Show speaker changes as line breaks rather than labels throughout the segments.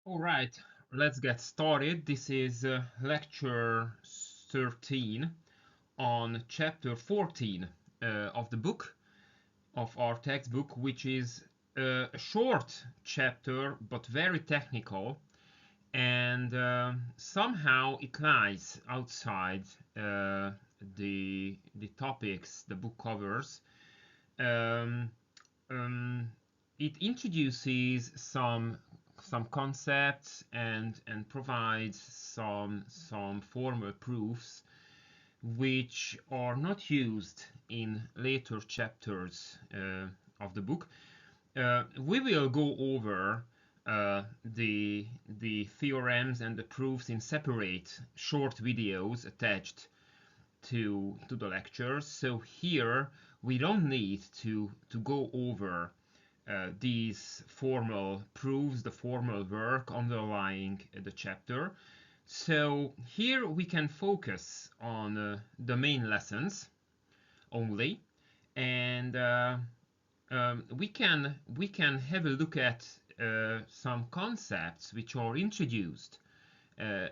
All right, let's get started. This is lecture 13 on chapter 14 of the book, of our textbook, which is a short chapter but very technical, and somehow it lies outside the topics the book covers. Um, um, it introduces some concepts and provides some formal proofs which are not used in later chapters of the book. We will go over the theorems and the proofs in separate short videos attached to the lectures. So here we don't need to go over these formal proofs, the formal work underlying the chapter. So here we can focus on the main lessons only, and we can have a look at some concepts which are introduced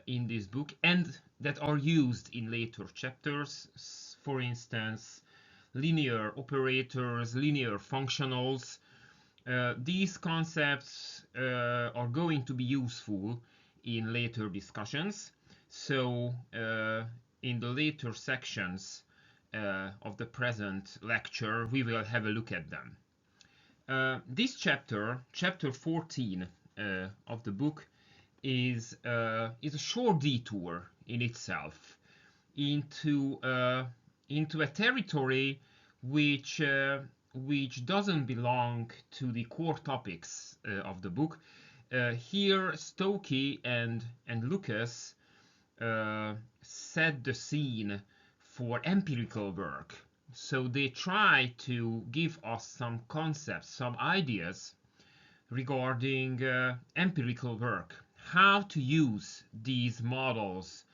in this book and that are used in later chapters. For instance, linear operators, linear functionals. These concepts are going to be useful in later discussions. So in the later sections of the present lecture, we will have a look at them. This chapter, chapter 14 of the book, is a short detour in itself into a territory which doesn't belong to the core topics of the book. Here, Stokey and Lucas set the scene for empirical work. So they try to give us some concepts, some ideas regarding empirical work, how to use these models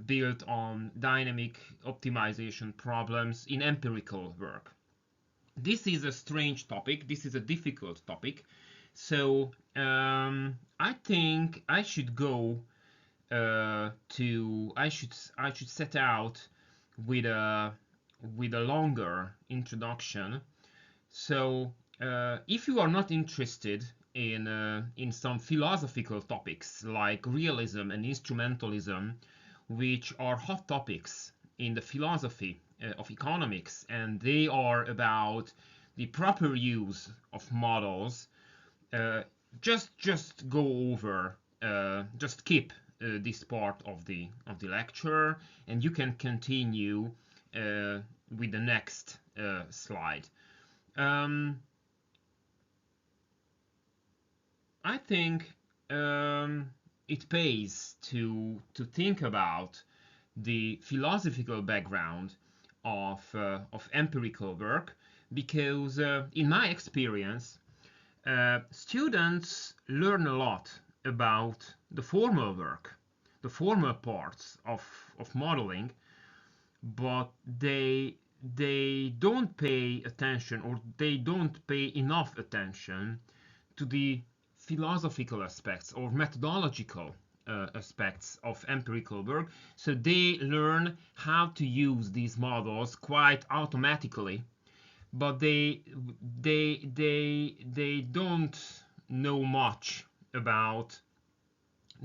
built on dynamic optimization problems in empirical work. This is a strange topic, this is a difficult topic, so I think I should go I should set out with a longer introduction. So if you are not interested in some philosophical topics like realism and instrumentalism, which are hot topics in the philosophy of economics, and they are about the proper use of models, just go over, just skip this part of the lecture, and you can continue with the next slide. I think it pays to think about the philosophical background of empirical work, because in my experience, students learn a lot about the formal work, the formal parts of modeling, but they don't pay attention, or they don't pay enough attention to the philosophical aspects or methodological aspects of empirical work. So they learn how to use these models quite automatically, but they don't know much about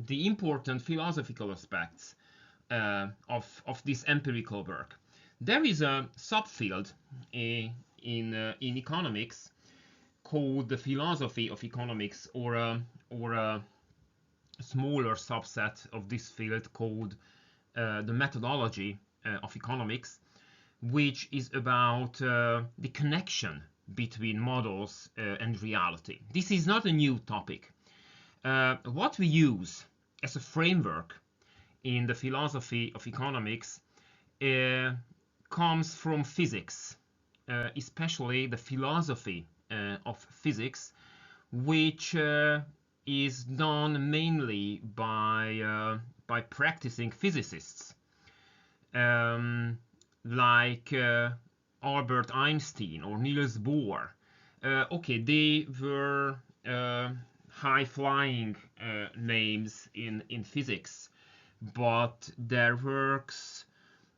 the important philosophical aspects of this empirical work. There is a subfield in economics called the philosophy of economics, or a smaller subset of this field called the methodology of economics, which is about the connection between models and reality. This is not a new topic. What we use as a framework in the philosophy of economics comes from physics, especially the philosophy of physics, which is done mainly by practicing physicists, like Albert Einstein or Niels Bohr. Okay, they were high-flying names in physics, but their works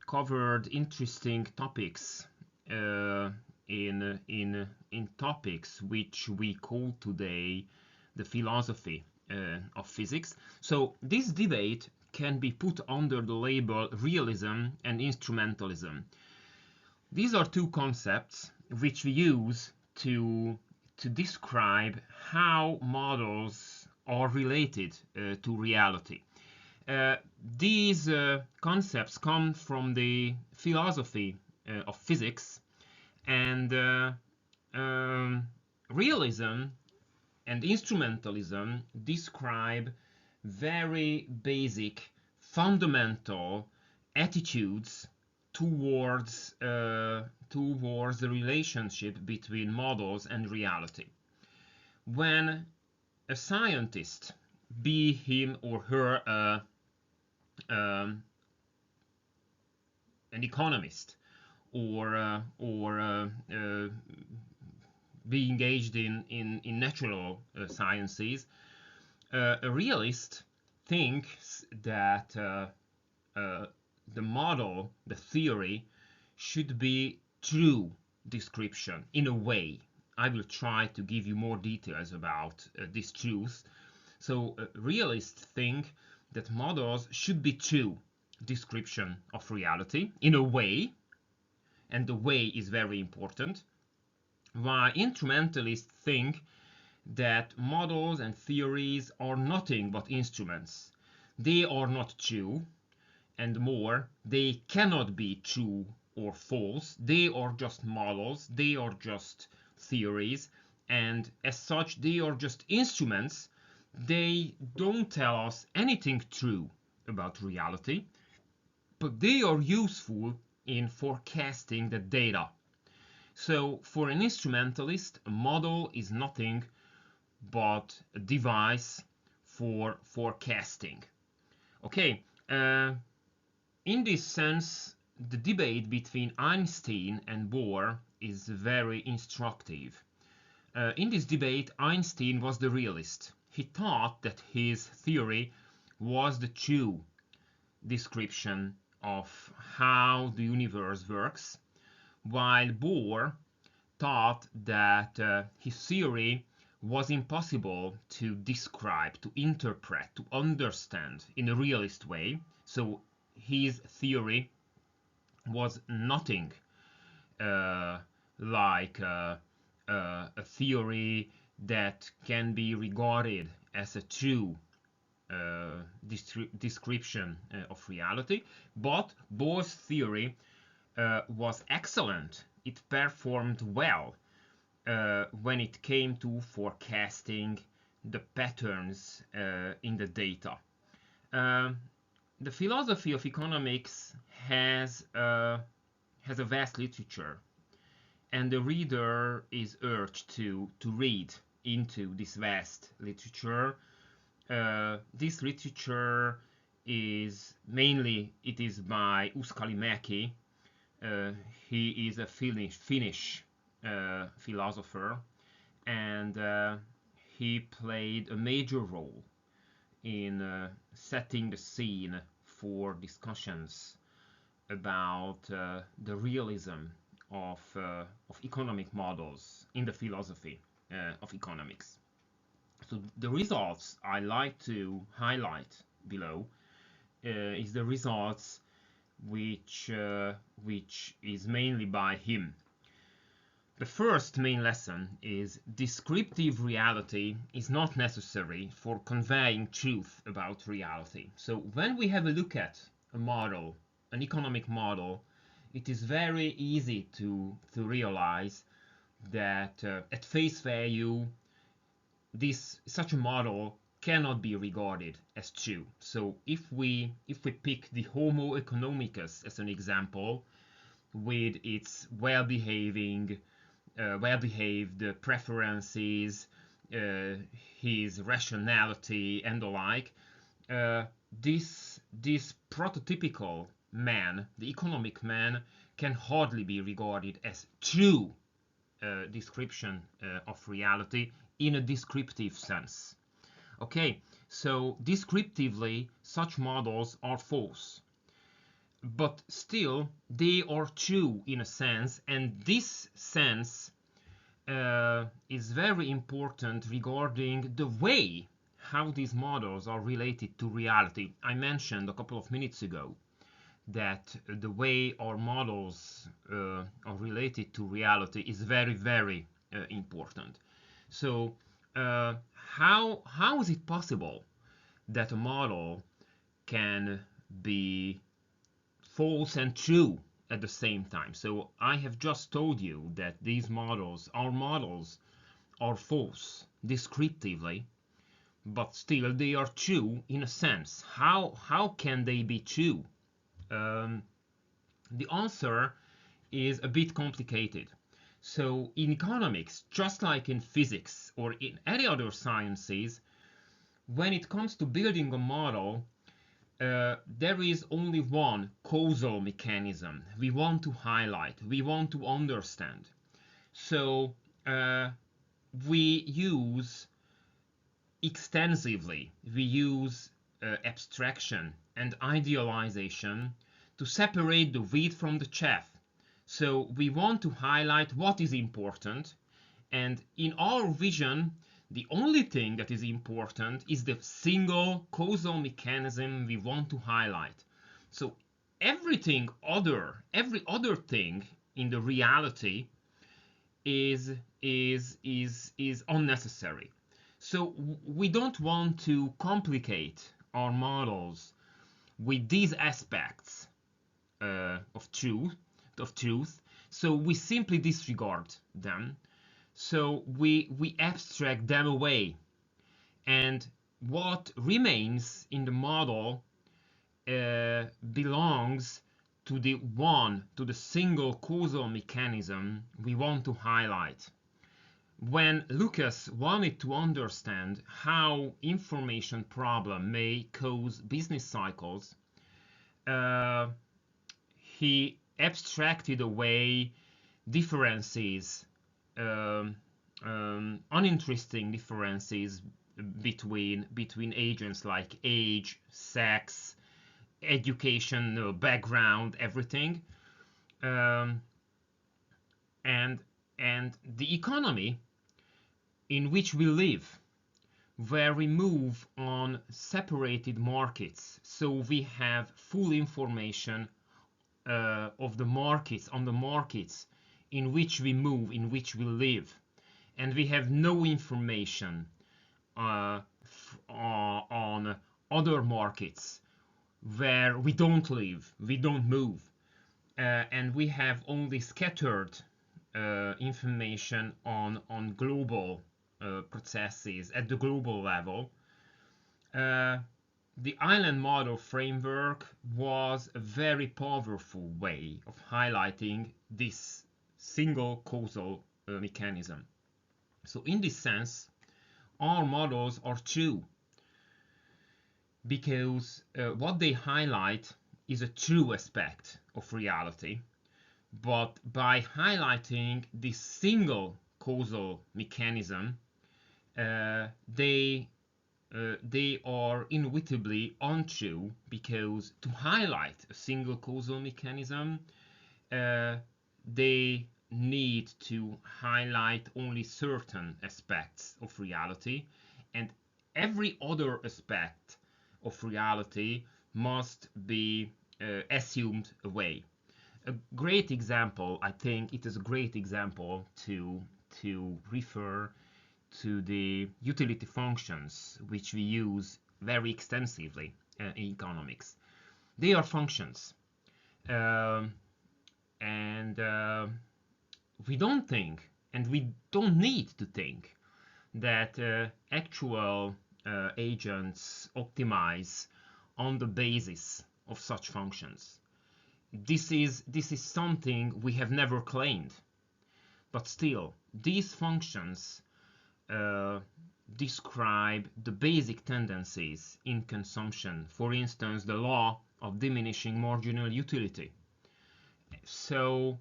covered interesting topics in topics which we call today the philosophy of physics. So this debate can be put under the label realism and instrumentalism. These are two concepts which we use to describe how models are related to reality. These concepts come from the philosophy of physics, and realism and instrumentalism describe very basic, fundamental attitudes towards the relationship between models and reality. When a scientist, be him or her an economist, or be engaged in natural sciences, a realist thinks that the model, the theory, should be true description in a way. I will try to give you more details about this truth. So realists think that models should be true description of reality in a way, and the way is very important, while instrumentalists think that models and theories are nothing but instruments. They are not true, and more, they cannot be true or false. They are just models, they are just theories, and as such, they are just instruments. They don't tell us anything true about reality, but they are useful in forecasting the data. So for an instrumentalist, a model is nothing but a device for forecasting. Okay, in this sense, the debate between Einstein and Bohr is very instructive. In this debate, Einstein was the realist. He thought that his theory was the true description of how the universe works, while Bohr thought that his theory was impossible to describe, to interpret, to understand in a realist way. So his theory was nothing like a theory that can be regarded as a true description of reality. But Bohr's theory was excellent. It performed well when it came to forecasting the patterns in the data. The philosophy of economics has a vast literature, and the reader is urged to read into this vast literature. This literature is mainly, it is by Uskalimäki. He is a Finnish philosopher, and he played a major role in setting the scene for discussions about the realism of economic models in the philosophy of economics. So the results I like to highlight below is the results which is mainly by him. The first main lesson is descriptive reality is not necessary for conveying truth about reality. So when we have a look at a model, an economic model, it is very easy to realize that at face value, such a model cannot be regarded as true. So if we pick the Homo economicus as an example, with its well-behaved preferences, his rationality and the like, this prototypical man, the economic man, can hardly be regarded as true description of reality in a descriptive sense. Okay, so descriptively, such models are false, but still they are true in a sense, and this sense is very important regarding the way how these models are related to reality. I mentioned a couple of minutes ago that the way our models are related to reality is very, very important. So, how is it possible that a model can be false and true at the same time? So I have just told you that these models, our models, are false descriptively, but still they are true in a sense. How can they be true? Um, the answer is a bit complicated. So in economics, just like in physics or in any other sciences, when it comes to building a model, there is only one causal mechanism we want to highlight, we want to understand. So we use extensively, we use abstraction and idealization to separate the wheat from the chaff. So we want to highlight what is important, and in our vision, the only thing that is important is the single causal mechanism we want to highlight. So every other thing in the reality is unnecessary. So we don't want to complicate our models with these aspects of truth. So we simply disregard them. So we abstract them away, and what remains in the model belongs to the single causal mechanism we want to highlight. When Lucas wanted to understand how information problem may cause business cycles, uh, he abstracted away differences, um, uninteresting differences between agents like age, sex, education, background, everything, um, and the economy in which we live, where we move on separated markets, so we have full information of the markets, on the markets in which we move, in which we live, and we have no information on other markets where we don't live, we don't move, and we have only scattered information on global processes at the global level. Uh, the island model framework was a very powerful way of highlighting this single causal mechanism. So in this sense, our models are true because what they highlight is a true aspect of reality, but by highlighting this single causal mechanism, they are inevitably untrue, because to highlight a single causal mechanism, they need to highlight only certain aspects of reality, and every other aspect of reality must be assumed away. A great example, I think it is a great example to refer to the utility functions, which we use very extensively in economics. They are functions, um, and we don't think, and we don't need to think, that actual agents optimize on the basis of such functions. This is something we have never claimed, but still, these functions uh, describe the basic tendencies in consumption. For instance, the law of diminishing marginal utility. So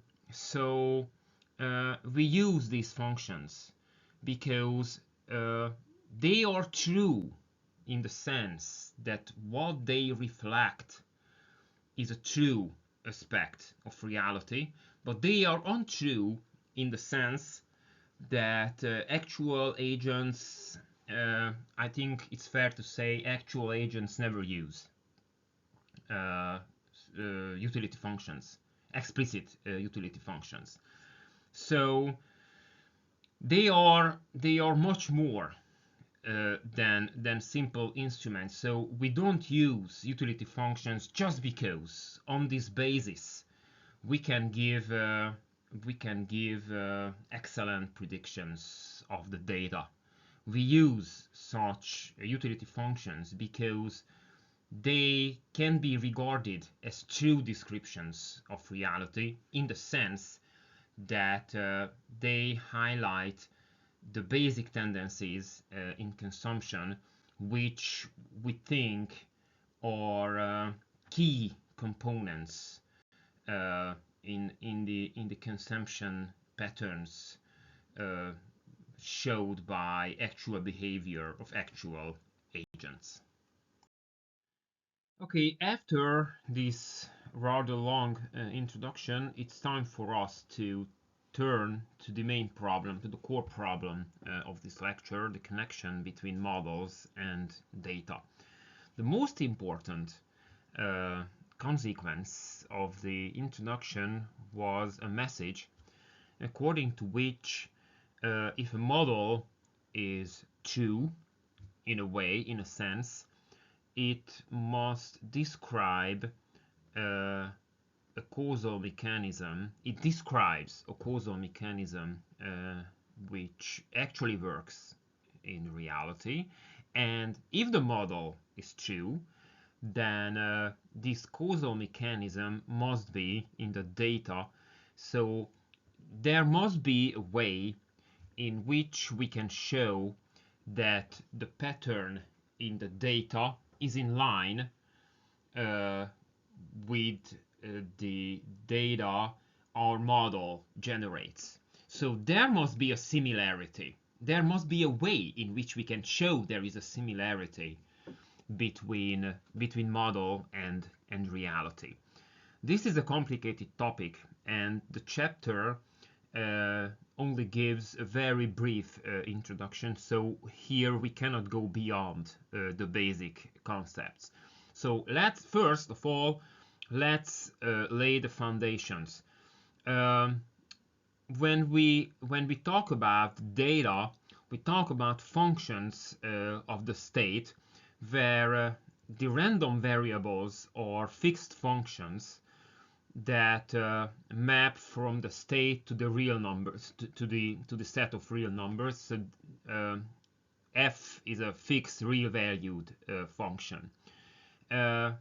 we use these functions because they are true in the sense that what they reflect is a true aspect of reality, but they are untrue in the sense that actual agents, I think it's fair to say, actual agents never use utility functions, explicit utility functions. So they are much more than simple instruments. So we don't use utility functions just because on this basis we can give excellent predictions of the data. We use such utility functions because they can be regarded as true descriptions of reality, in the sense that they highlight the basic tendencies in consumption, which we think are key components in the consumption patterns showed by actual behavior of actual agents. Okay, after this rather long introduction, it's time for us to turn to the main problem, to the core problem of this lecture, the connection between models and data. The most important consequence of the introduction was a message according to which if a model is true, in a way, in a sense, it must describe a causal mechanism. It describes a causal mechanism which actually works in reality. And if the model is true, then this causal mechanism must be in the data. So there must be a way in which we can show that the pattern in the data is in line with the data our model generates. So there must be a similarity. There must be a way in which we can show there is a similarity between model and reality. This is a complicated topic, and the chapter only gives a very brief introduction, so here we cannot go beyond the basic concepts. So let's first of all lay the foundations. When we talk about data, we talk about functions of the state where the random variables are fixed functions that map from the state to the real numbers, to the set of real numbers. So f is a fixed real valued function. A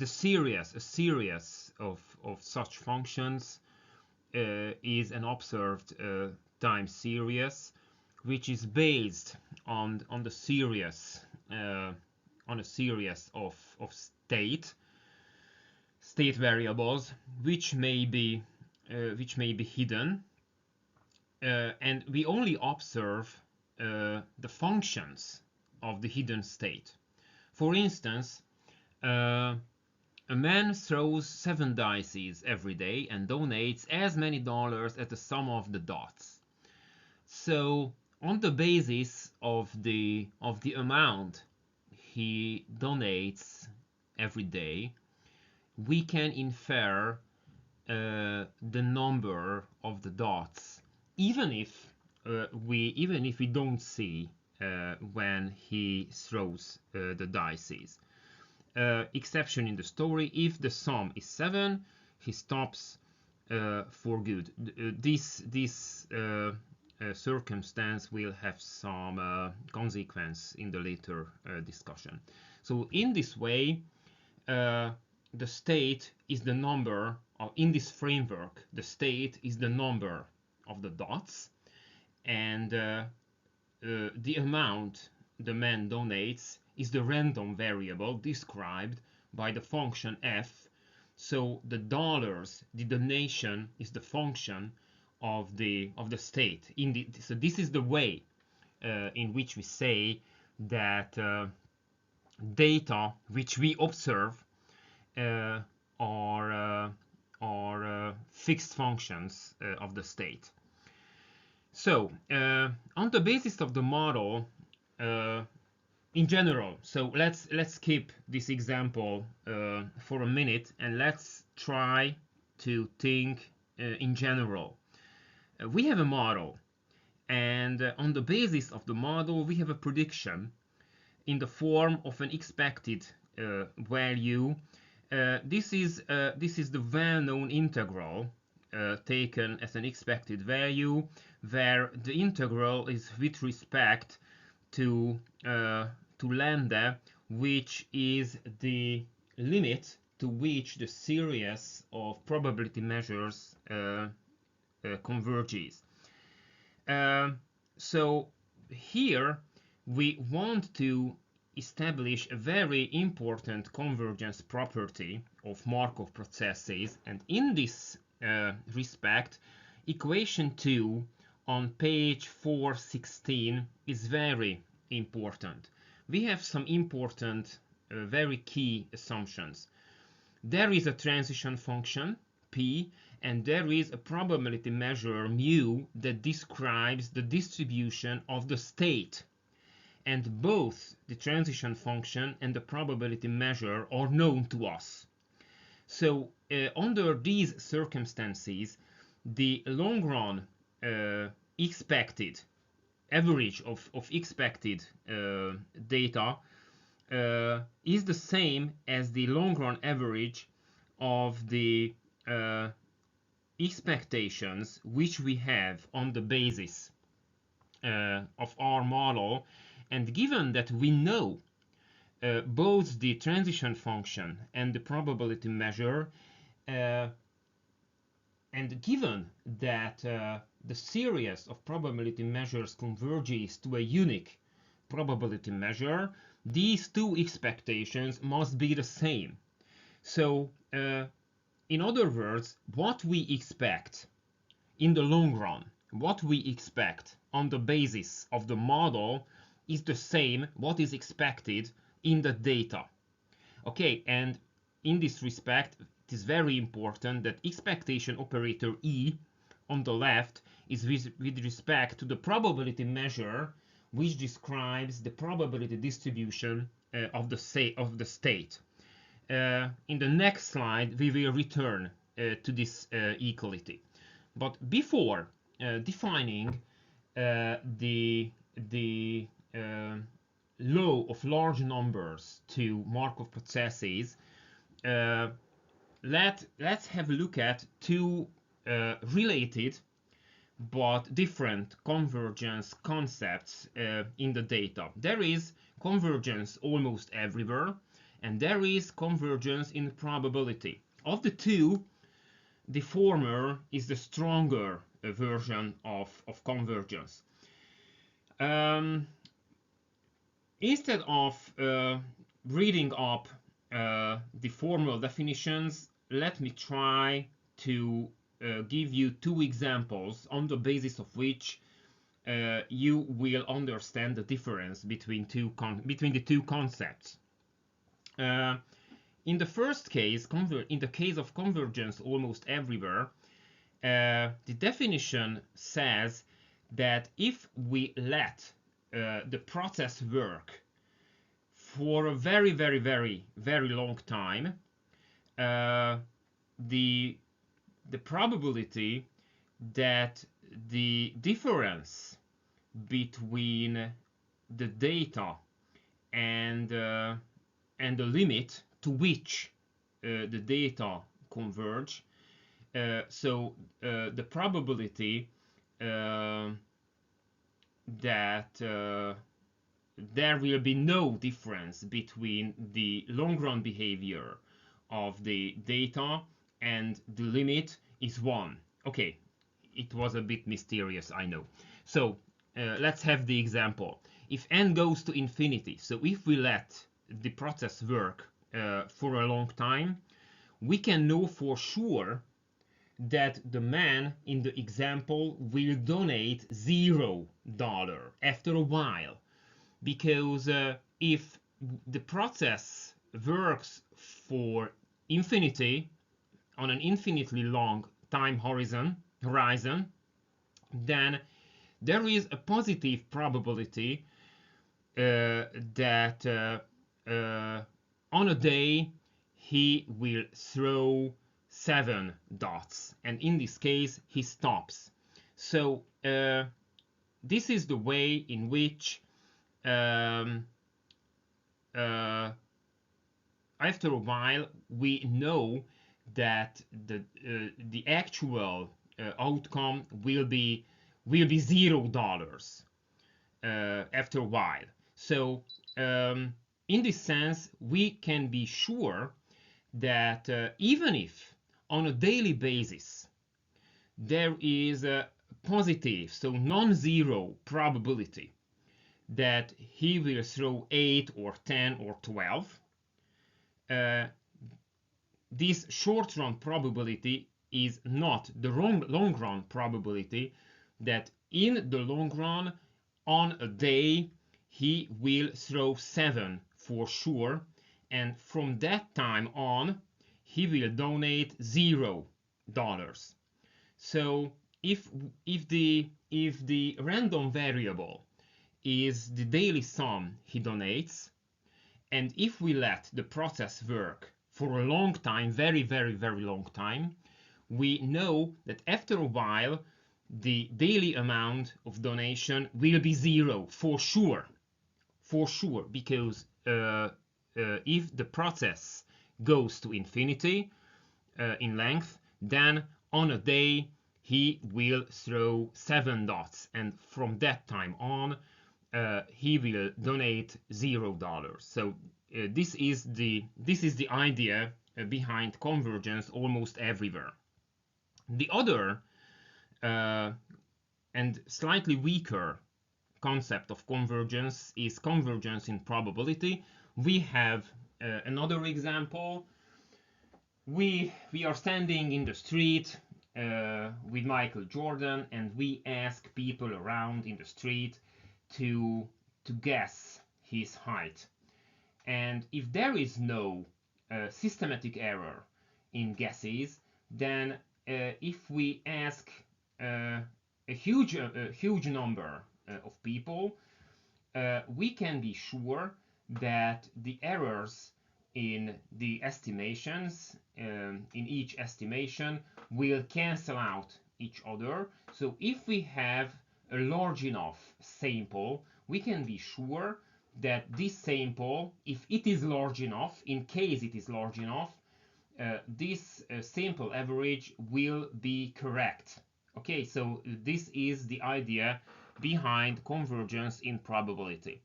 series of such functions is an observed time series, which is based on the series on a series of state variables which may be hidden, and we only observe the functions of the hidden state. For instance, a man throws 7 dice every day and donates as many dollars as the sum of the dots. So on the basis of the amount he donates every day, we can infer the number of the dots, even if we don't see when he throws the dice. Exception in the story: if the sum is 7, he stops for good. This circumstance will have some consequence in the later discussion. So in this way, the state is the number of, in this framework, the state is the number of the dots, and the amount the man donates is the random variable described by the function f. So the dollars, the donation, is the function of the state. So this is the way in which we say that data which we observe are fixed functions of the state. So on the basis of the model, in general, so let's keep this example for a minute, and let's try to think in general. We have a model, and on the basis of the model we have a prediction in the form of an expected value. This is the well-known integral taken as an expected value, where the integral is with respect to lambda, which is the limit to which the series of probability measures converges. So here we want to establish a very important convergence property of Markov processes, and in this respect, equation 2 on page 416 is very important. We have some important, very key assumptions. There is a transition function, P, and there is a probability measure, mu, that describes the distribution of the state. And both the transition function and the probability measure are known to us. So under these circumstances, the long run expected average of expected data is the same as the long run average of the expectations which we have on the basis of our model. And given that we know both the transition function and the probability measure, and given that the series of probability measures converges to a unique probability measure, these two expectations must be the same. So, in other words, what we expect in the long run, what we expect on the basis of the model, is the same what is expected in the data. Okay, and in this respect, it is very important that expectation operator E on the left is with respect to the probability measure which describes the probability distribution of the state. In the next slide, we will return to this equality. But before defining the law of large numbers to Markov processes, let's have a look at two related but different convergence concepts in the data. There is convergence almost everywhere, and there is convergence in probability. Of the two, the former is the stronger version of convergence. Instead of reading up the formal definitions, let me try to give you two examples on the basis of which you will understand the difference between the two concepts. In the first case, in the case of convergence almost everywhere, the definition says that if we let the process work for a very, very, very, very long time, the probability that the difference between the data and the limit to which the data converge, so the probability that there will be no difference between the long-run behavior of the data and the limit is 1. Okay, it was a bit mysterious, I know. So let's have the example. If n goes to infinity, so if we let the process work for a long time, we can know for sure that the man in the example will donate $0 after a while. because if the process works for infinity on an infinitely long time horizon, then there is a positive probability that on a day he will throw 7 dots, and in this case he stops. So this is the way in which um, after a while we know that the actual outcome will be $0 after a while. So in this sense, we can be sure that even if on a daily basis there is a positive, so non-zero probability that he will throw 8 or 10 or 12, this short-run probability is not the long-run probability that in the long run, on a day, he will throw 7 for sure, and from that time on, he will donate $0. So if the random variable is the daily sum he donates, and if we let the process work for a long time, very, very, very long time, we know that after a while, the daily amount of donation will be 0 for sure. For sure, because if the process goes to infinity in length, then on a day he will throw 7 dots, and from that time on he will donate $0. So this is the idea behind convergence almost everywhere. The other and slightly weaker concept of convergence is convergence in probability. We have another example. We are standing in the street with Michael Jordan, and we ask people around in the street to guess his height. And if there is no systematic error in guesses, then if we ask a huge number of people, we can be sure that the errors in the estimations, in each estimation, will cancel out each other. So if we have a large enough sample, we can be sure that this sample, if it is large enough, in case it is large enough, this sample average will be correct. Okay, so this is the idea behind convergence in probability.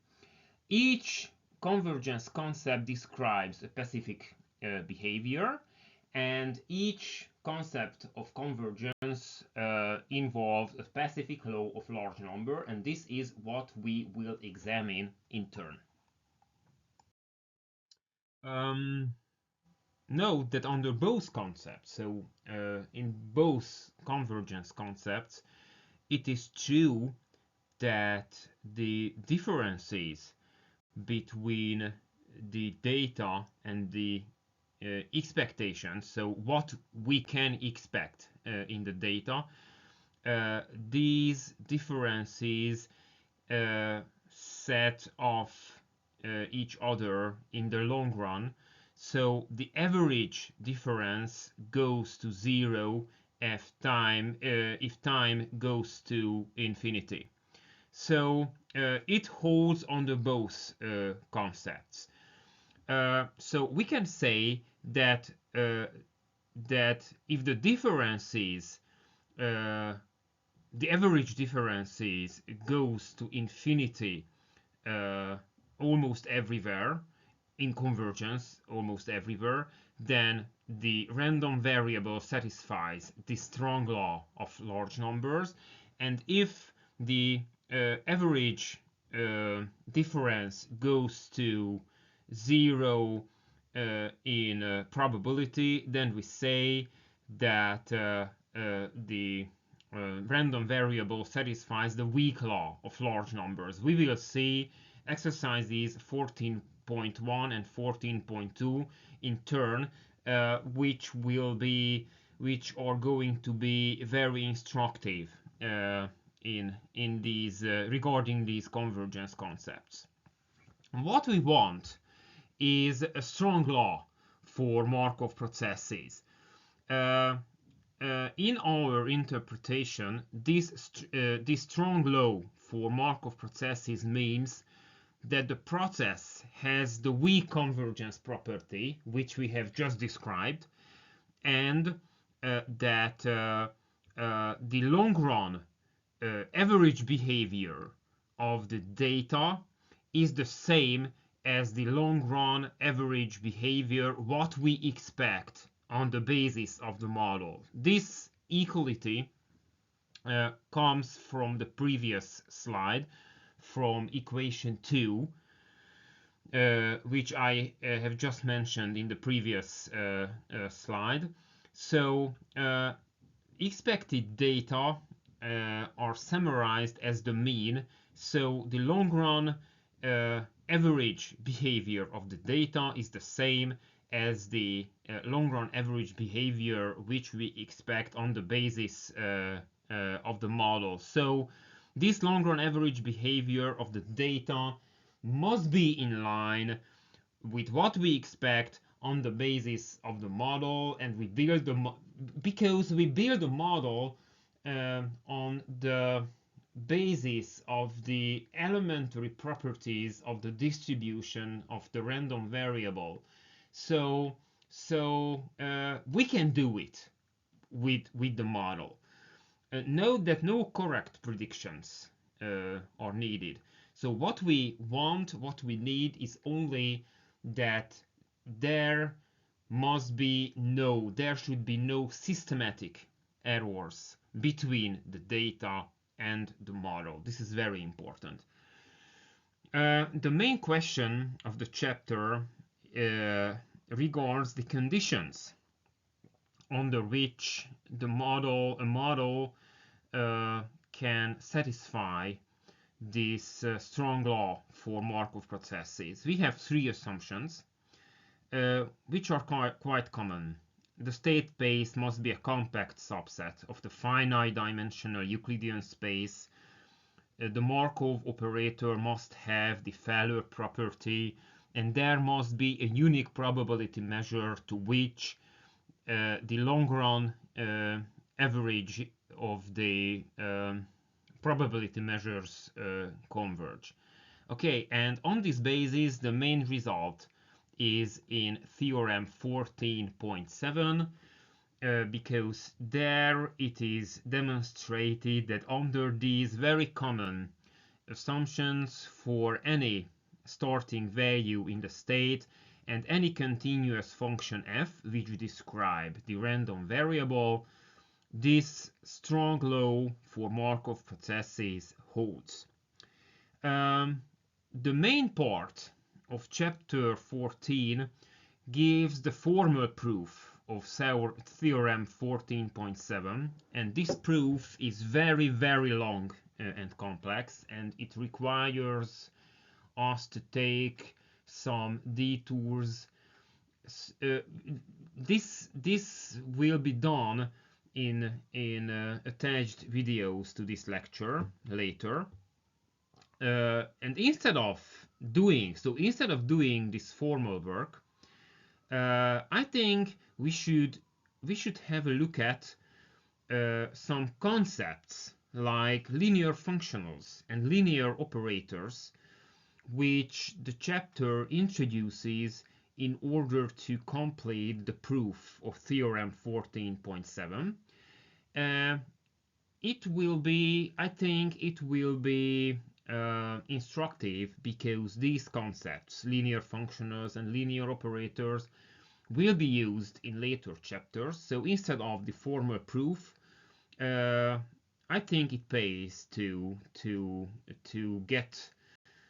Each convergence concept describes a specific behavior, and each concept of convergence involves a specific law of large number, and this is what we will examine in turn. Note that under both concepts, so in both convergence concepts, it is true that the differences between the data and the expectations, so what we can expect in the data, these differences set off each other in the long run. So the average difference goes to 0 if time goes to infinity. So it holds under both concepts. So we can say that if the differences, the average differences goes to infinity almost everywhere, in convergence almost everywhere, then the random variable satisfies the strong law of large numbers. And if the average difference goes to 0 in probability, then we say that the random variable satisfies the weak law of large numbers. We will see exercises 14.1 and 14.2 in turn, which are going to be very instructive in these regarding these convergence concepts. What we want is a strong law for Markov processes. In our interpretation, this strong law for Markov processes means that the process has the weak convergence property, which we have just described, and that the long run average behavior of the data is the same as the long run average behavior what we expect on the basis of the model. This equality comes from the previous slide, from equation 2, which I have just mentioned in the previous slide. So expected data are summarized as the mean, so the long run average behavior of the data is the same as the long run average behavior which we expect on the basis of the model. So this long run average behavior of the data must be in line with what we expect on the basis of the model, and we build the because we build the model on the basis of the elementary properties of the distribution of the random variable. So we can do it with the model. Note that no correct predictions are needed. So what we want, what we need is only that there should be no systematic errors between the data and the model. This is very important. The main question of the chapter regards the conditions under which a model can satisfy this strong law for Markov processes. We have three assumptions which are quite common. The state space must be a compact subset of the finite dimensional Euclidean space. The Markov operator must have the failure property, and there must be a unique probability measure to which the long run average of the probability measures converge. Okay, and on this basis, the main result is in theorem 14.7, because there it is demonstrated that under these very common assumptions for any starting value in the state and any continuous function f which describe the random variable, this strong law for Markov processes holds. The main part of chapter 14 gives the formal proof of theorem 14.7, and this proof is very, very long and complex, and it requires us to take some detours. This will be done in attached videos to this lecture later. And instead of doing this formal work, I think we should have a look at some concepts like linear functionals and linear operators, which the chapter introduces in order to complete the proof of theorem 14.7. I think it will be instructive, because these concepts, linear functionals and linear operators, will be used in later chapters. So instead of the formal proof, I think it pays to get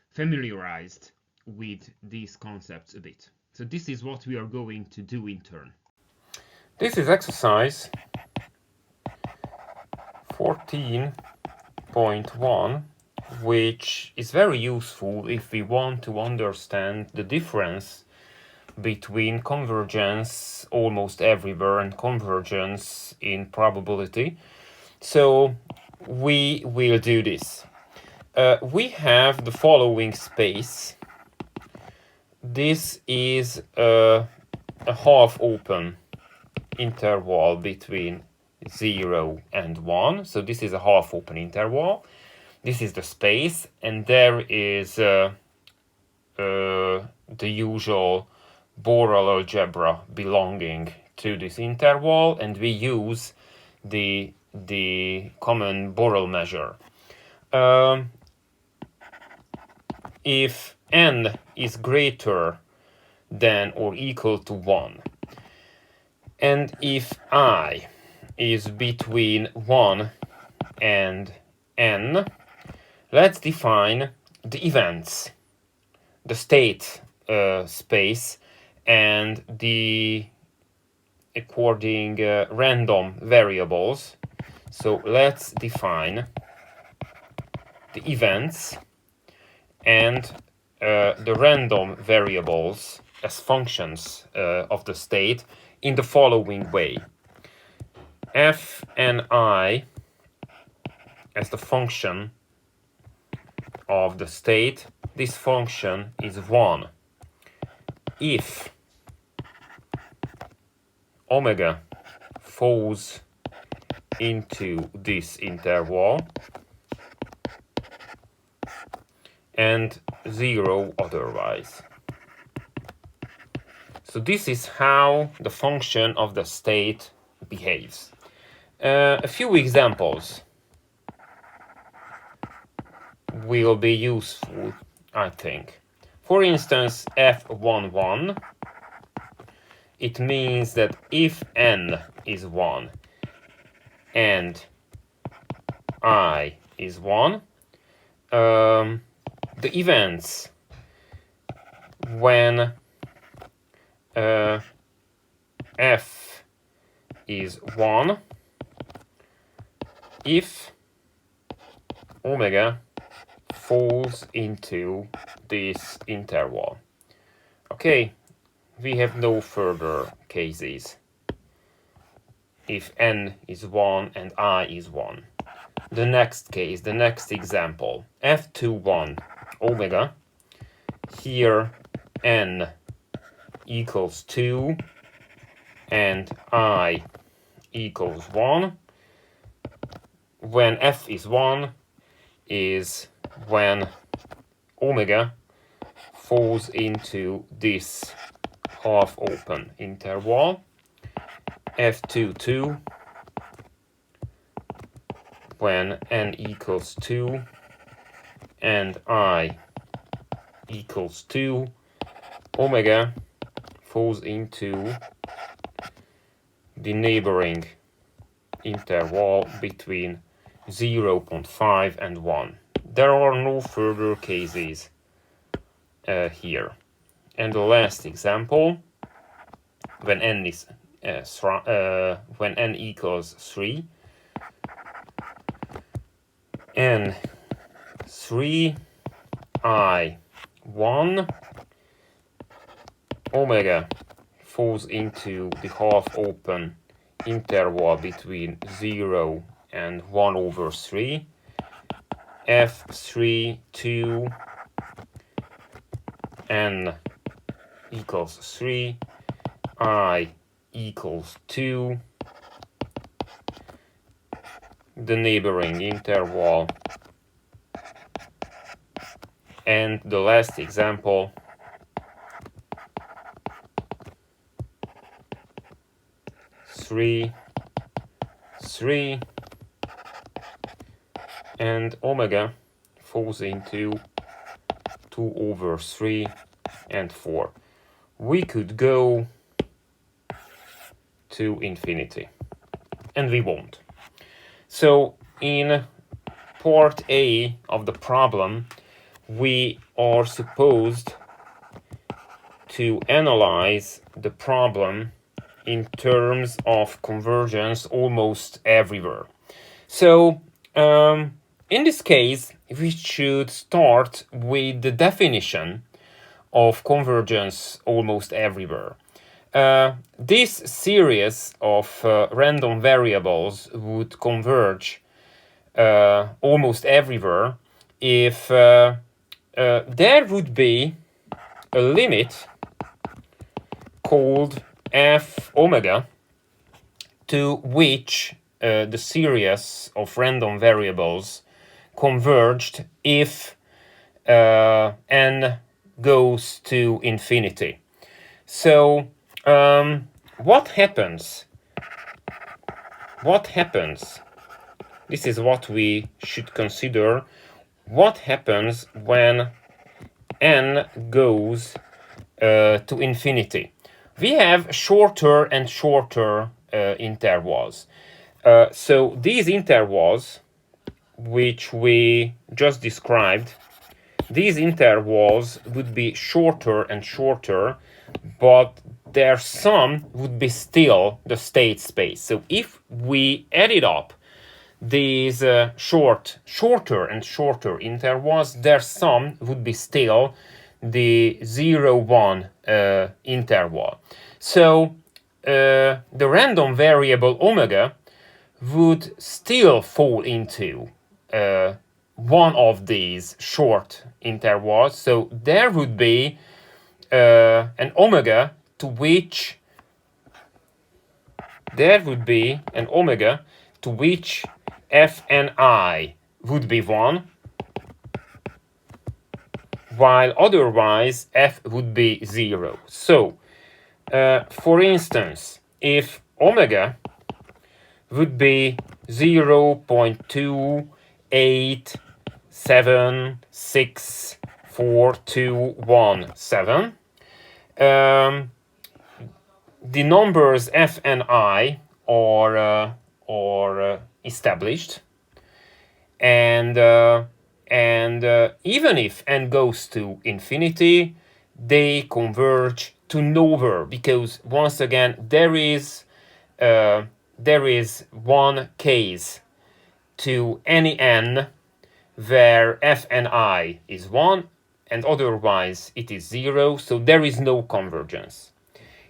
familiarized with these concepts a bit. So this is what we are going to do in turn. This is exercise 14.1,
which is very useful if we want to understand the difference between convergence almost everywhere and convergence in probability. So we will do this. We have the following space. This is a half open interval between 0 and 1. So this is a half open interval. This is the space, and there is the usual Borel algebra belonging to this interval, and we use the common Borel measure. If n is greater than or equal to 1, and if I is between 1 and n, let's define the events, the state space, and the according random variables. So let's define the events and the random variables as functions of the state in the following way. F and I as the function of the state, this function is 1 if omega falls into this interval and 0 otherwise. So this is how the function of the state behaves. A few examples will be useful, I think. For instance, f11, it means that if n is 1 and I is 1, the events when f is 1, if omega falls into this interval. Okay, we have no further cases if n is 1 and I is 1. The next case, the next example, f21 omega, here n equals 2 and I equals 1. When f is 1 is when omega falls into this half open interval. f22 when n equals 2 and I equals 2, omega falls into the neighboring interval between 0.5 and 1. There are no further cases here. And the last example, when n is when n equals 3, n 3 I 1, omega falls into the half open interval between 0 and 1 over 3, f3 2 n equals 3, I equals 2, the neighboring interval, and the last example, three, and omega falls into 2 over 3 and 4. We could go to infinity, and we won't. So in part A of the problem, we are supposed to analyze the problem in terms of convergence almost everywhere. So in this case, we should start with the definition of convergence almost everywhere. This series of random variables would converge almost everywhere if there would be a limit called f omega to which the series of random variables converged if n goes to infinity. So what happens? What happens? This is what we should consider. What happens when n goes to infinity? We have shorter and shorter intervals. So these intervals, which we just described, these intervals would be shorter and shorter, but their sum would be still the state space. So if we added up these shorter and shorter intervals, their sum would be still the 0, 1 interval. So the random variable omega would still fall into one of these short intervals. So there would be an omega to which f and I would be 1, while otherwise f would be 0. So for instance, if omega would be 0.287642117, the numbers f and I are established, and even if n goes to infinity, they converge to nowhere, because once again there is one case to any n where f and I is 1 and otherwise it is 0, so there is no convergence.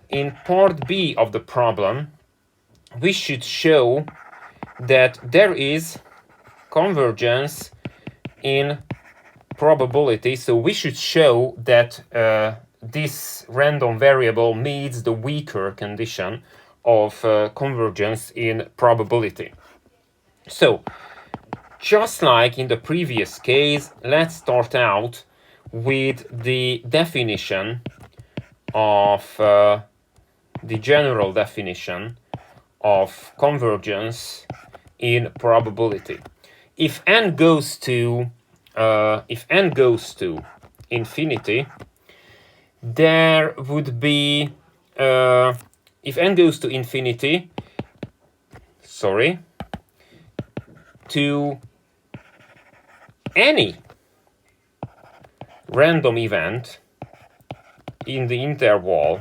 In part B of the problem, we should show that there is convergence in probability, so we should show that this random variable meets the weaker condition of convergence in probability. So, just like in the previous case, let's start out with the definition of the general definition of convergence in probability. If n goes to infinity, there would be if n goes to infinity, to any random event in the interval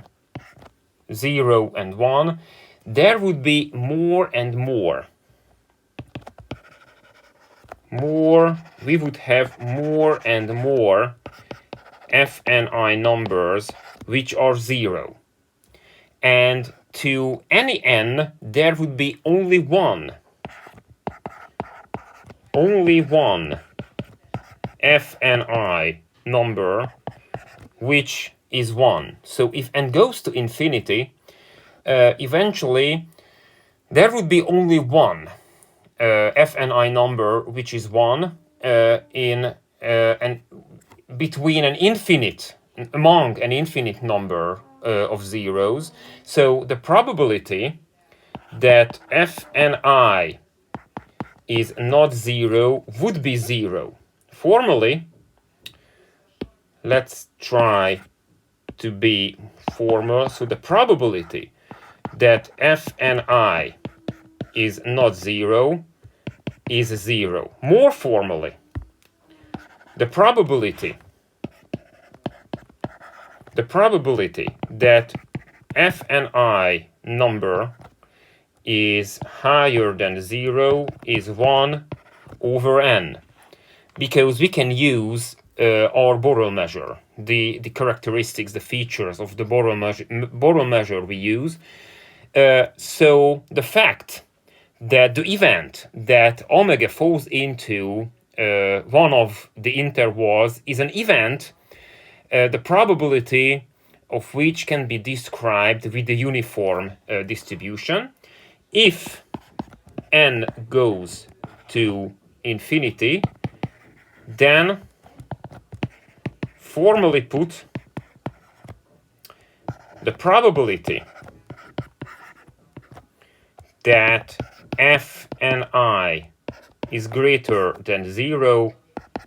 0 and 1, there would be more and more. We would have more and more f and I numbers which are 0. And to any n, there would be only one f and I number which is 1. So if n goes to infinity, eventually there would be only one f and I number which is 1 among an infinite number of zeros. So the probability that f and I is not 0 would be 0. Formally, let's try to be formal. So the probability that f and I is not 0 is 0. More formally, the probability that f and I number is higher than 0 is 1 over n. because we can use our Borel measure, the characteristics, the features of the Borel measure we use. So the fact that the event that omega falls into one of the intervals is an event, the probability of which can be described with the uniform distribution. If n goes to infinity, then formally put, the probability that f and I is greater than 0,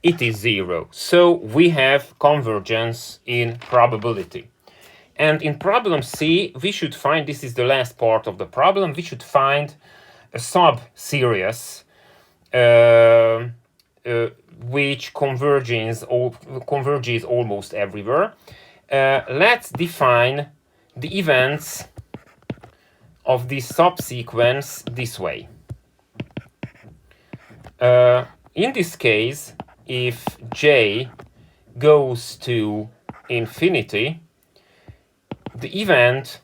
it is 0. So we have convergence in probability. And in problem C, we should find, this is the last part of the problem, we should find a sub-series which converges almost everywhere. Let's define the events of this subsequence this way. In this case, if j goes to infinity, the event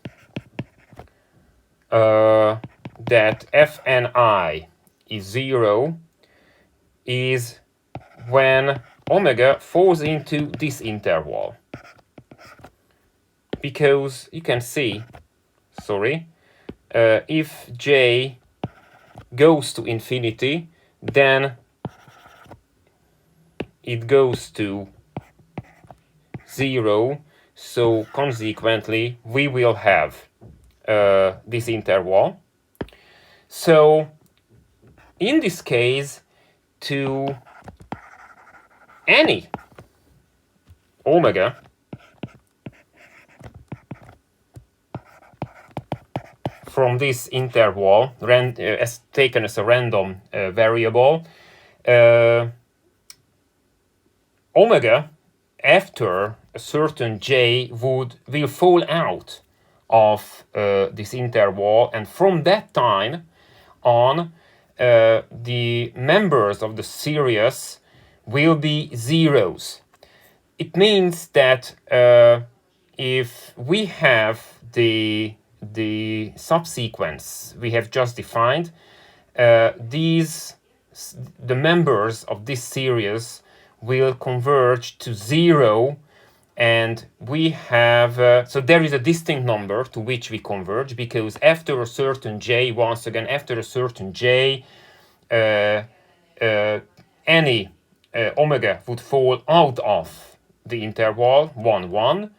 that fni is 0 is when omega falls into this interval. Because you can see, if j goes to infinity, then it goes to 0. So consequently, we will have this interval. So in this case, to any omega from this interval, as taken as a random variable, omega after a certain j will fall out of this interval, and from that time on, the members of the series will be zeros. It means that if we have the subsequence we have just defined, the members of this series will converge to 0, and we have so there is a distinct number to which we converge, because after a certain j, once again, after a certain j, any omega would fall out of the interval 1, 1.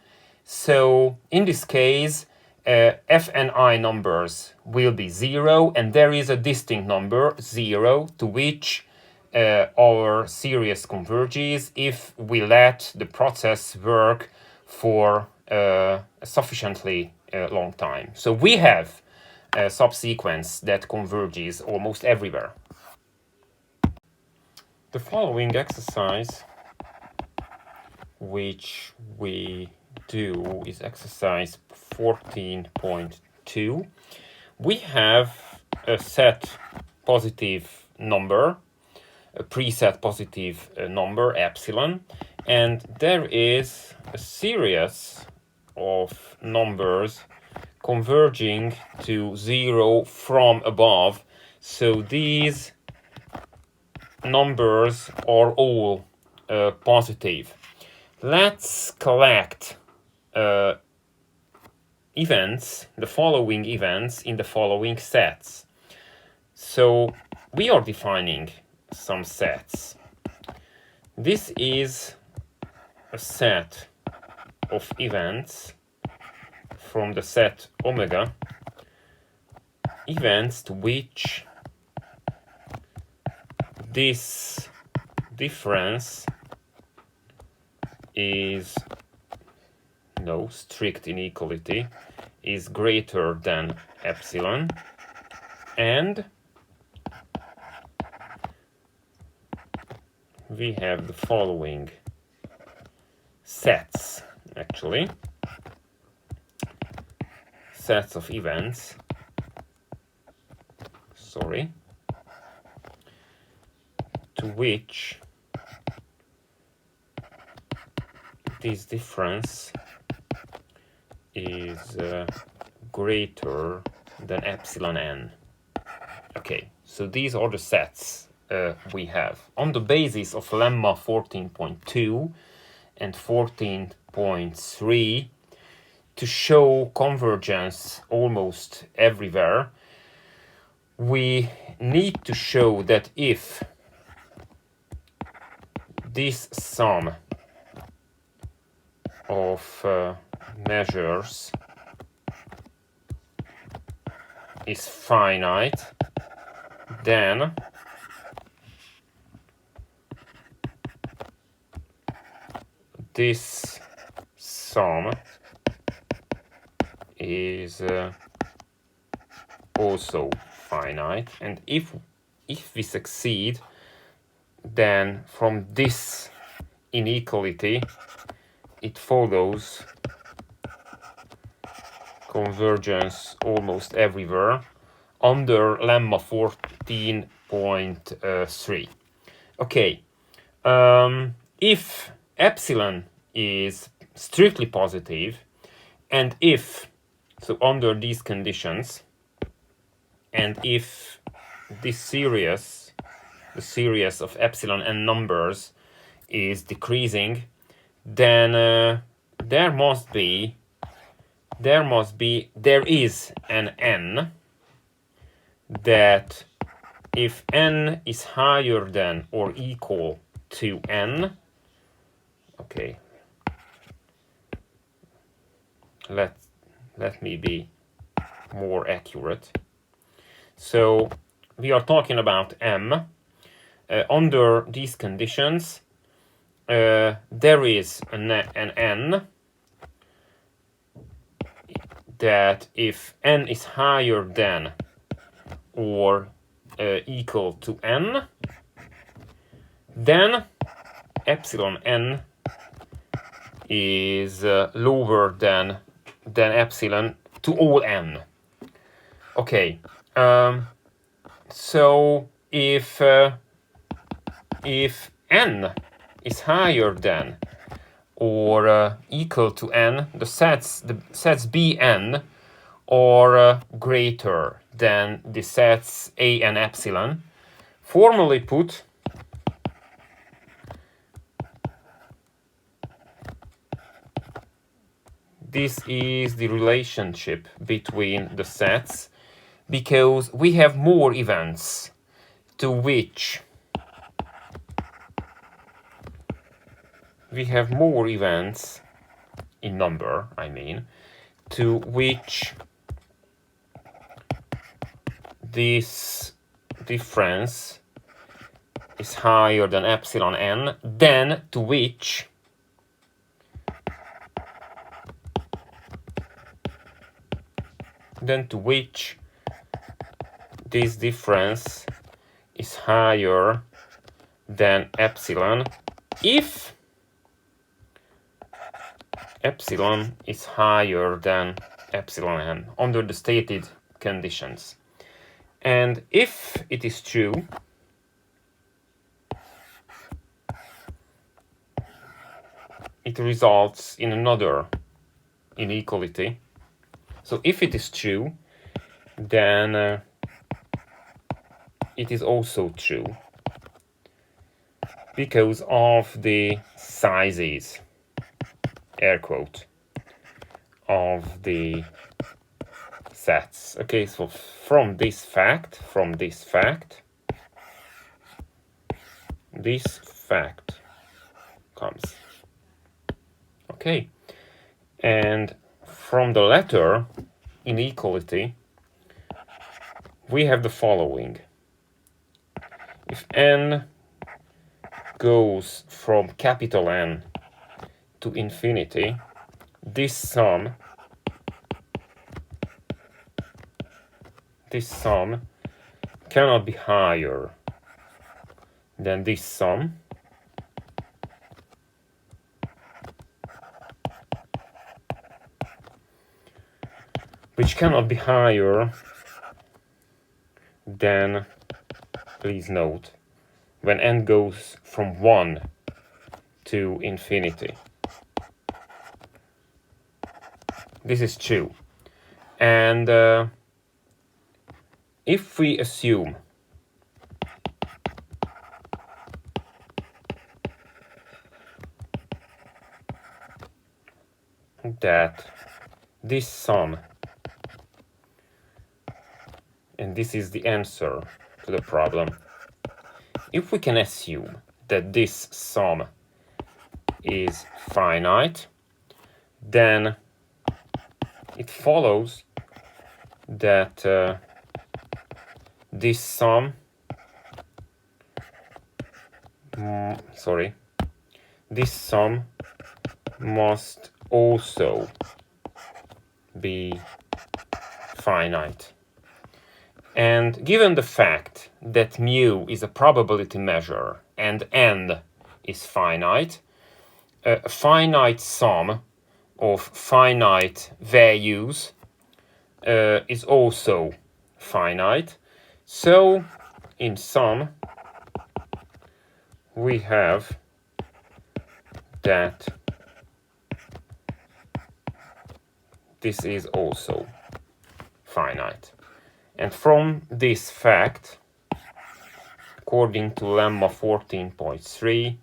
So in this case, f and I numbers will be 0, and there is a distinct number 0 to which our series converges if we let the process work for a sufficiently long time. So we have a subsequence that converges almost everywhere. The following exercise, which we do, is exercise 14.2. We have a set positive number, a preset positive number, epsilon, and there is a series of numbers converging to 0 from above. So these numbers are all positive. Let's collect events, the following events, in the following sets. So we are defining some sets. This is a set of events from the set omega, events to which this difference is strict inequality is greater than epsilon, and we have the following sets, actually, sets of events, to which this difference is greater than epsilon n. Okay, so these are the sets we have. On the basis of lemma 14.2 and 14.3, to show convergence almost everywhere, we need to show that if this sum of measures is finite, then this sum is also finite, and if we succeed, then from this inequality it follows convergence almost everywhere under lemma 14.3. Okay, if epsilon is strictly positive, and if, so under these conditions, and if this series, the series of epsilon n numbers, is decreasing, then there is an n that if n is higher than or equal to n, okay, let me be more accurate. So we are talking about m. Under these conditions, there is an n that if n is higher than or equal to n, then epsilon n is lower than epsilon to all n. Okay, so if n is higher than or equal to n, the sets Bn are greater than the sets A and epsilon. Formally put, this is the relationship between the sets, because we have more events to which in number, I mean, to which this difference is higher than epsilon n, then to which this difference is higher than epsilon if epsilon is higher than epsilon n under the stated conditions. And if it is true, it results in another inequality. So if it is true, then it is also true because of the sizes, air quote, of the sets. Okay, so from this fact, this fact comes. Okay, and from the latter inequality, we have the following. If n goes from capital N to infinity, this sum cannot be higher than this sum, which cannot be higher than, please note, when n goes from 1 to infinity. This is true. And if we assume that this sum, and this is the answer to the problem, if we can assume that this sum is finite, then it follows that this sum this sum must also be finite. And given the fact that mu is a probability measure and n is finite, a finite sum of finite values is also finite. So in sum we have that this is also finite. And from this fact, according to lemma 14.3,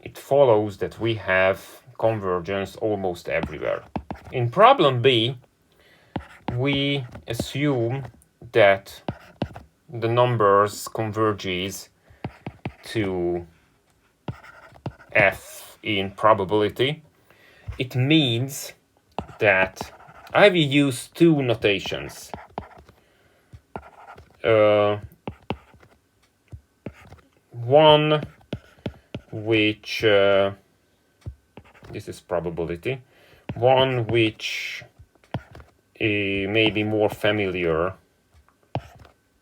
it follows that we have convergence almost everywhere. In problem B, we assume that the numbers converges to f in probability. It means that I will use two notations. One which this is probability, one which may be more familiar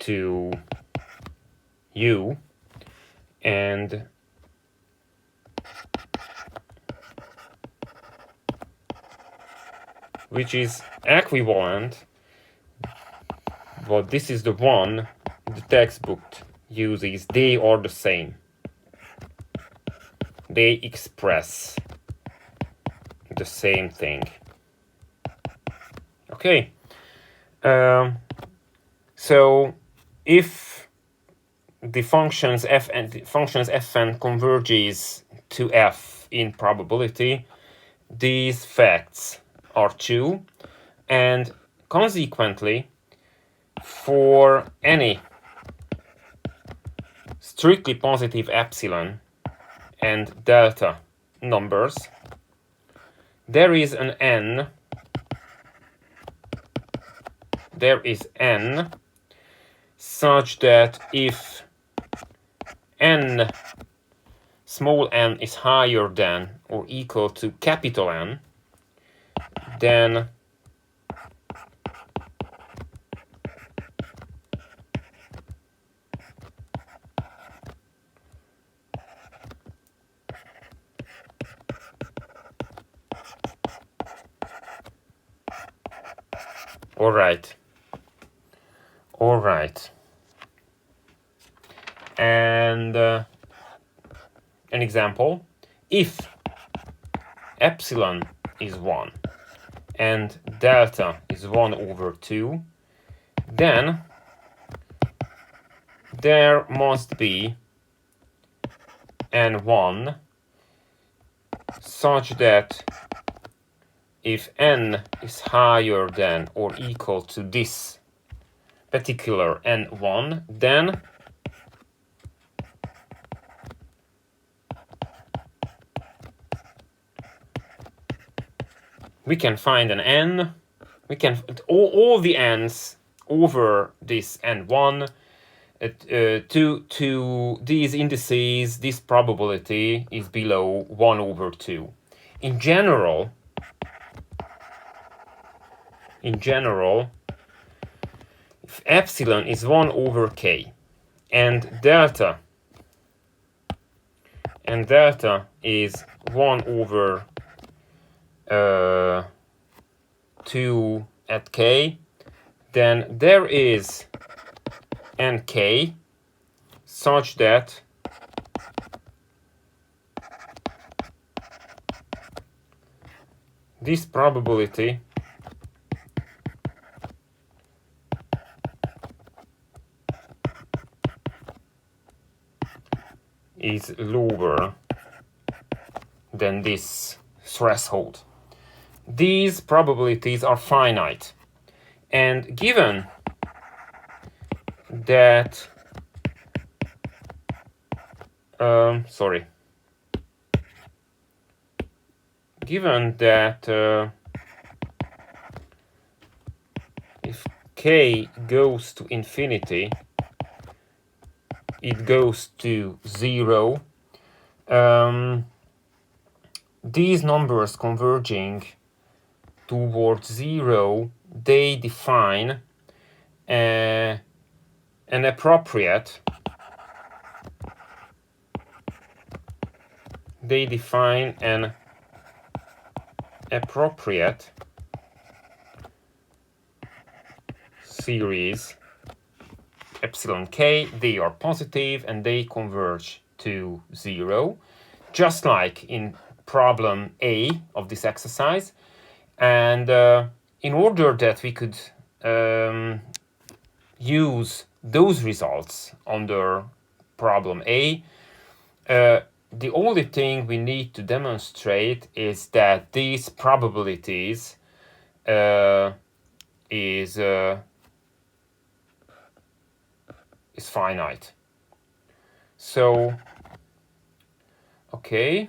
to you, and which is equivalent, but this is the one the textbook uses. They are the same. They express the same thing. Okay. So if the functions f and fn converges to f in probability, these facts are true, and consequently, for any strictly positive epsilon and delta numbers, there is an n, such that if n, small n, is higher than or equal to capital N, then all right. And an example: if epsilon is 1 and delta is 1/2, then there must be n1 such that if n is higher than or equal to this particular n1, then we can find an n, we can all the n's over this n1 to these indices. This probability is below 1/2. In general, if epsilon is 1/k and delta is 1/2 at k, then there is nk such that this probability is lower than this threshold. These probabilities are finite, and given that given that if k goes to infinity, it goes to 0. These numbers converging towards 0, they define an appropriate series epsilon k. They are positive and they converge to 0, just like in problem A of this exercise. And in order that we could use those results under problem A, the only thing we need to demonstrate is that these probabilities is finite. So, okay.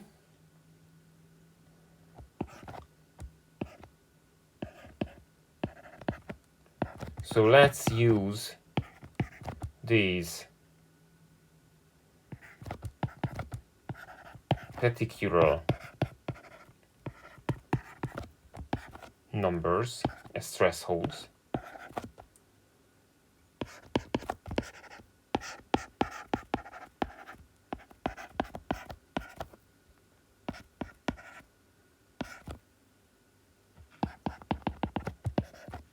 So let's use these particular numbers as thresholds.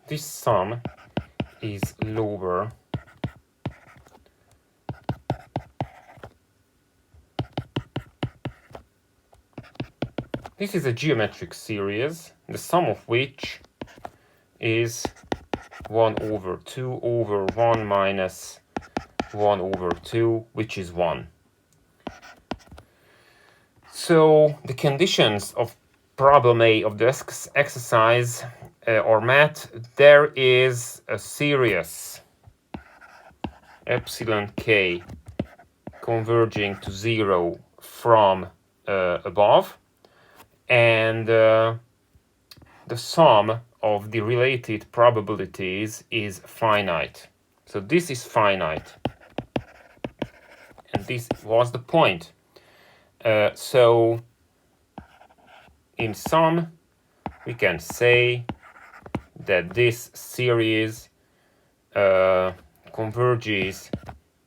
This sum is lower This is a geometric series, the sum of which is 1 over 2 over 1 minus 1 over 2, which is 1. So the conditions of problem A of this exercise are met. There is a series epsilon k converging to 0 from above, and the sum of the related probabilities is finite. So this is finite, and this was the point. So in sum, we can say that this series converges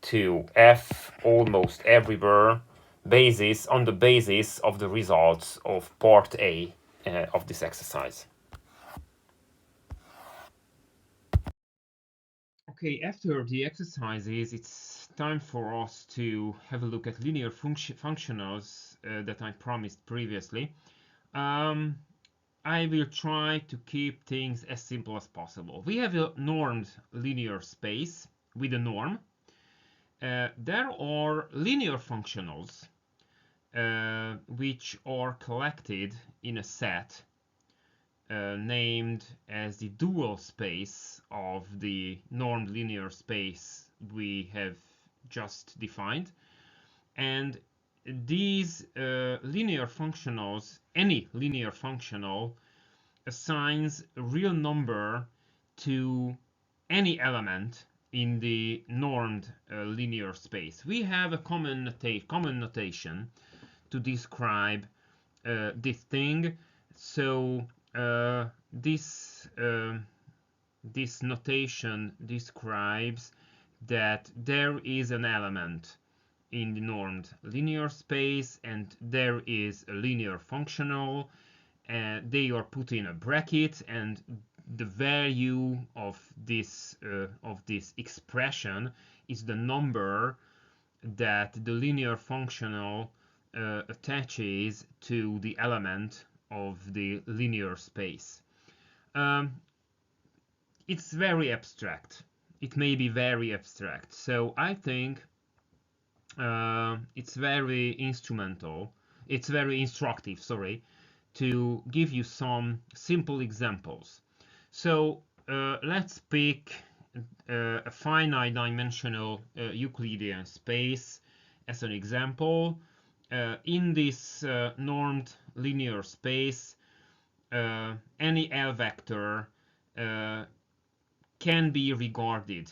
to F almost everywhere on the basis of the results of part A of this exercise.
Okay, after the exercises, it's time for us to have a look at linear functionals that I promised previously. I will try to keep things as simple as possible. We have a normed linear space with a norm. There are linear functionals which are collected in a set named as the dual space of the normed linear space we have just defined. And these linear functionals, any linear functional, assigns a real number to any element in the normed linear space. We have a common notation to describe this thing. So this notation describes that there is an element in the normed linear space, and there is a linear functional, and they are put in a bracket, and the value of this expression is the number that the linear functional attaches to the element of the linear space. It's very abstract. It may be very abstract. So I think it's very instrumental. It's very instructive, sorry, to give you some simple examples. So let's pick a finite dimensional Euclidean space as an example. In this normed linear space, any L vector can be regarded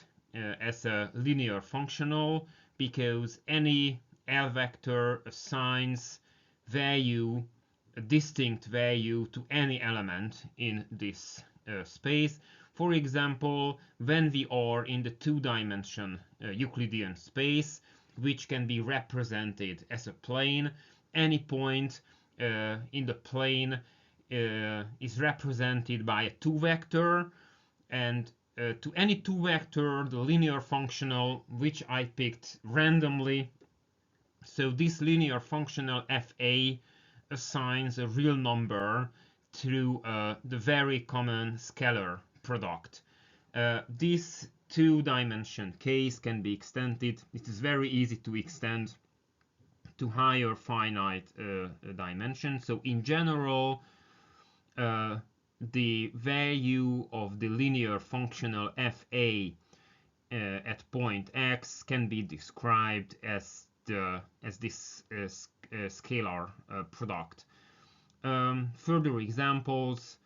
as a linear functional because any L vector assigns value, a distinct value to any element in this space. For example, when we are in the two-dimension Euclidean space, which can be represented as a plane, any point in the plane is represented by a two-vector, and to any two-vector, the linear functional, which I picked randomly, so this linear functional fa assigns a real number through the very common scalar product. This two-dimension case can be extended. It is very easy to extend to higher finite dimensions. So in general, the value of the linear functional fa at point x can be described as this scalar product. Further examples,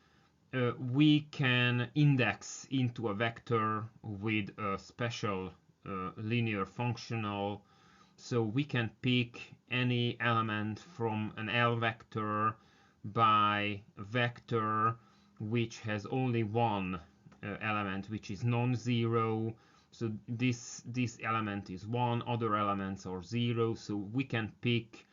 we can index into a vector with a special linear functional. So we can pick any element from an L vector by a vector which has only one element which is non-zero. So this element is 1, other elements are 0. So we can pick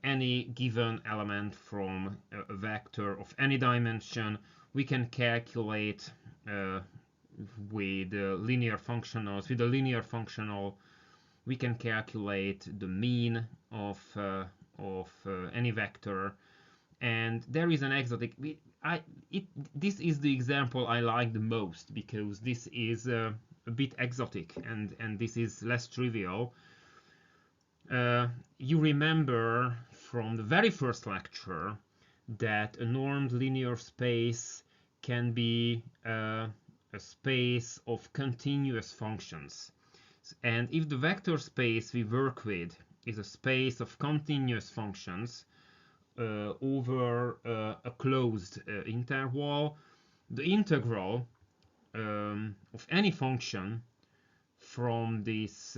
any given element from a vector of any dimension. We can calculate with linear functionals. With a linear functional, we can calculate the mean of any vector. And there is an exotic. This is the example I like the most because this is a bit exotic and this is less trivial. You remember from the very first lecture that a normed linear space can be a space of continuous functions. And if the vector space we work with is a space of continuous functions over a closed interval, the integral of any function from this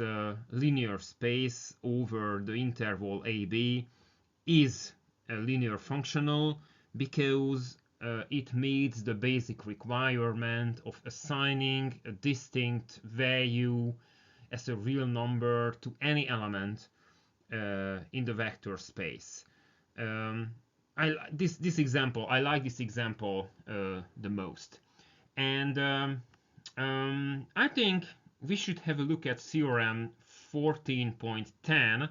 linear space over the interval AB is a linear functional because it meets the basic requirement of assigning a distinct value as a real number to any element in the vector space. I like this example the most, and I think we should have a look at theorem 14.10.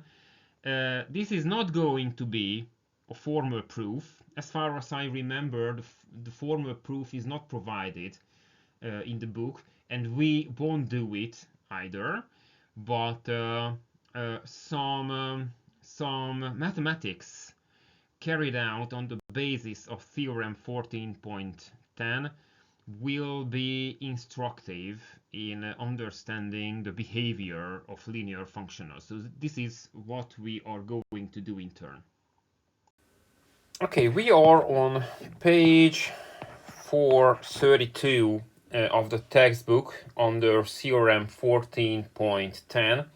This is not going to be a formal proof. As far as I remember, the formal proof is not provided in the book, and we won't do it either. But some mathematics carried out on the basis of theorem 14.10 will be instructive in understanding the behavior of linear functionals. So this is what we are going to do in turn.
Okay, we are on page 432 of the textbook under theorem 14.10.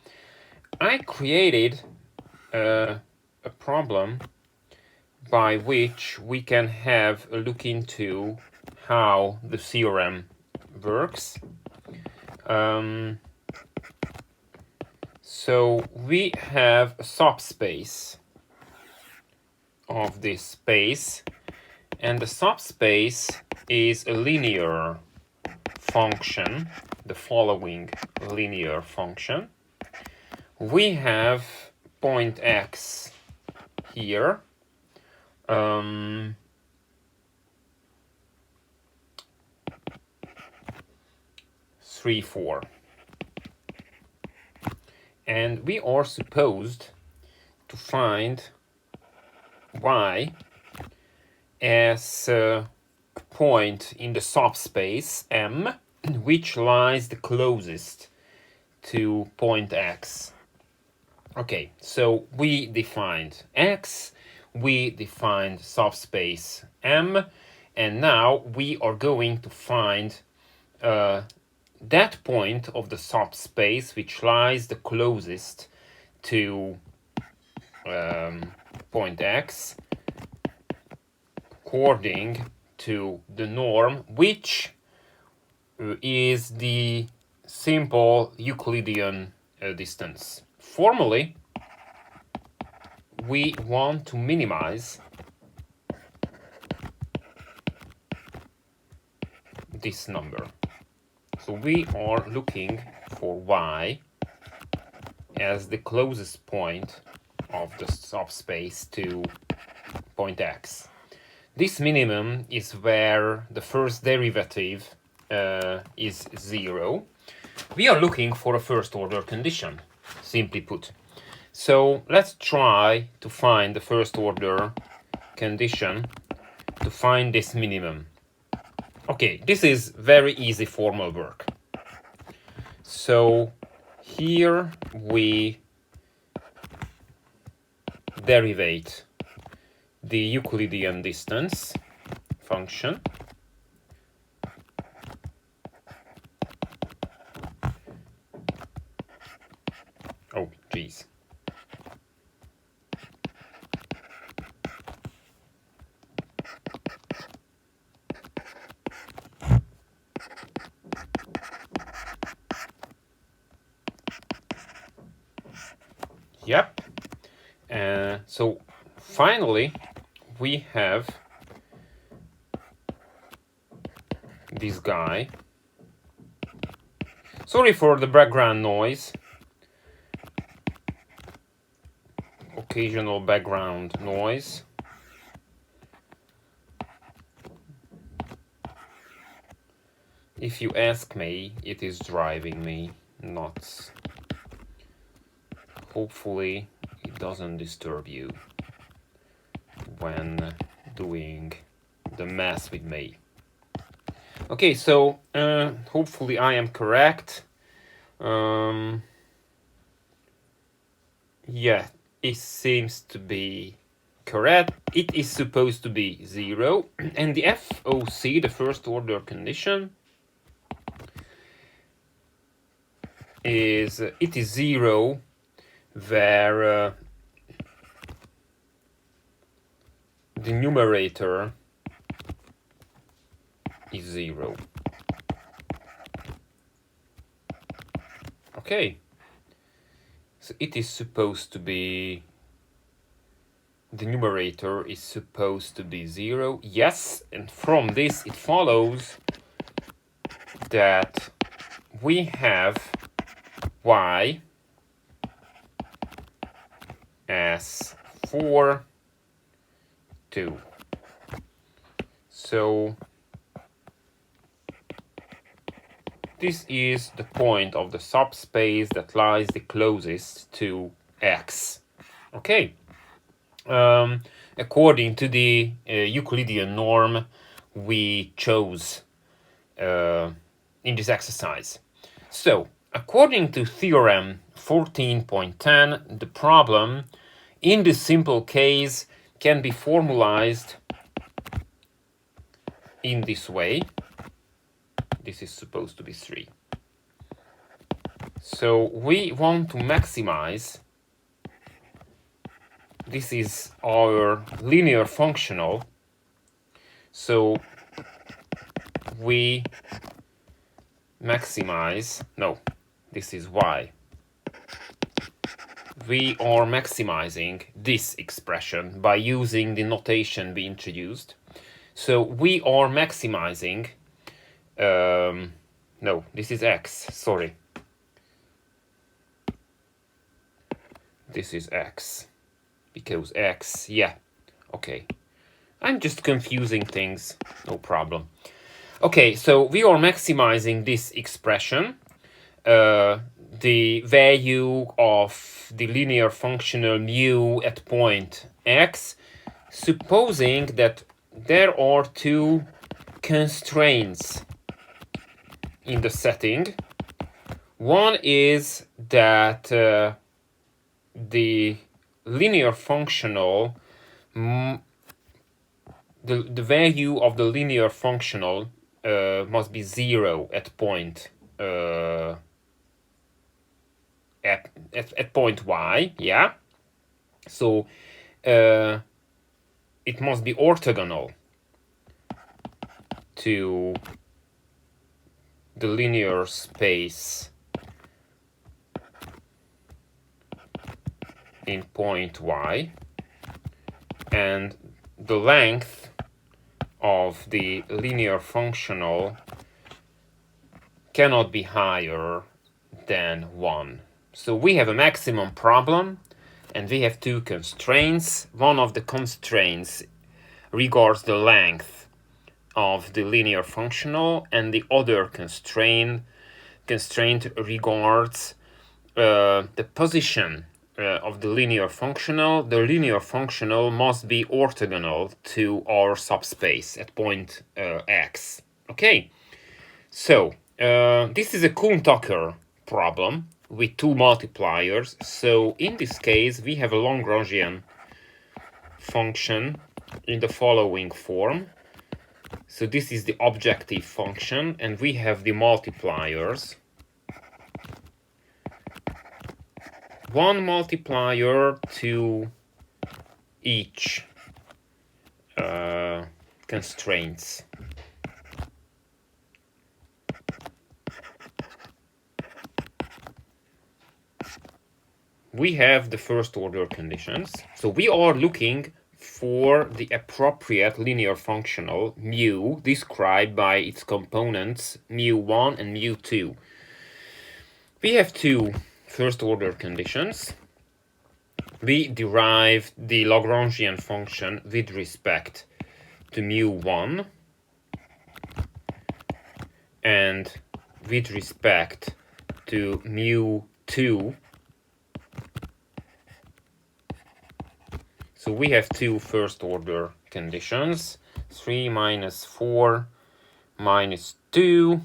I created a problem by which we can have a look into how the theorem works. So we have a subspace of this space, and the subspace is a linear function, the following linear function. We have point x here. 3, 4. And we are supposed to find y as a point in the subspace M which lies the closest to point X. Okay, so we defined X, we defined subspace M, and now we are going to find that point of the subspace which lies the closest to point X according to the norm, which is the simple Euclidean distance. Formally, we want to minimize this number. So we are looking for y as the closest point of the subspace to point X. This minimum is where the first derivative is 0. We are looking for a first order condition, simply put. So let's try to find the first order condition to find this minimum. Okay, this is very easy formal work. So here we derivate the Euclidean distance function. Oh, geez. Yep. So finally, we have this guy. Sorry for the background noise. Occasional background noise. If you ask me, it is driving me nuts. Hopefully, it doesn't disturb you when doing the math with me. Okay, so hopefully I am correct. Yeah, it seems to be correct. It is supposed to be 0, and the FOC, the first order condition, is it is 0 where the numerator is 0. Okay, so it is supposed to be, the numerator is supposed to be 0. Yes, and from this it follows that we have y as 4, 2. So this is the point of the subspace that lies the closest to X. Okay. According to the Euclidean norm we chose in this exercise. So, according to theorem 14.10, the problem in this simple case can be formalized in this way. This is supposed to be 3. So we want to maximize, this is our linear functional, so we maximize, no, this is y. We are maximizing this expression by using the notation we introduced. So we are maximizing, no, this is x, sorry. This is x, because x, yeah, okay. I'm just confusing things, no problem. Okay, so we are maximizing this expression, the value of the linear functional mu at point x, supposing that there are two constraints in the setting. One is that the linear functional, the value of the linear functional must be 0 at point at point y, yeah. So it must be orthogonal to the linear space in point y, and the length of the linear functional cannot be higher than 1. So we have a maximum problem, and we have two constraints. One of the constraints regards the length of the linear functional, and the other constraint regards the position of the linear functional. The linear functional must be orthogonal to our subspace at point x. Okay, so this is a Kuhn-Tucker problem with two multipliers. So in this case, we have a Lagrangian function in the following form. So this is the objective function, and we have the multipliers. One multiplier to each constraints. We have the first order conditions. So we are looking for the appropriate linear functional mu described by its components mu1 and mu2. We have two first order conditions. We derive the Lagrangian function with respect to mu1 and with respect to mu2. So we have two first order conditions, 3 minus 4 minus 2,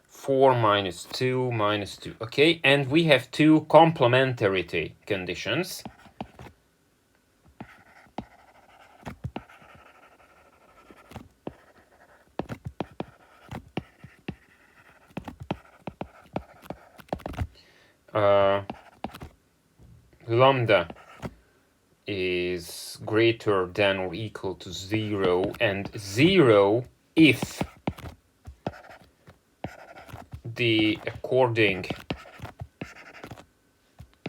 4 minus 2 minus 2. Okay, and we have two complementarity conditions. Lambda is greater than or equal to 0, and 0 if the according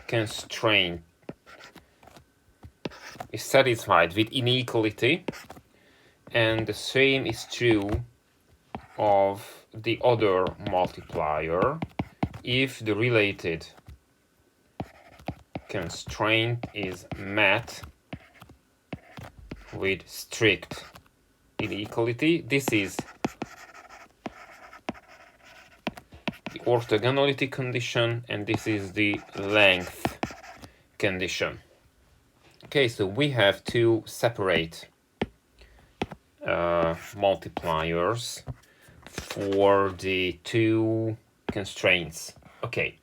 constraint is satisfied with inequality, and the same is true of the other multiplier if the related constraint is met with strict inequality. This is the orthogonality condition, and this is the length condition. Okay, so we have two separate multipliers for the two constraints. Okay.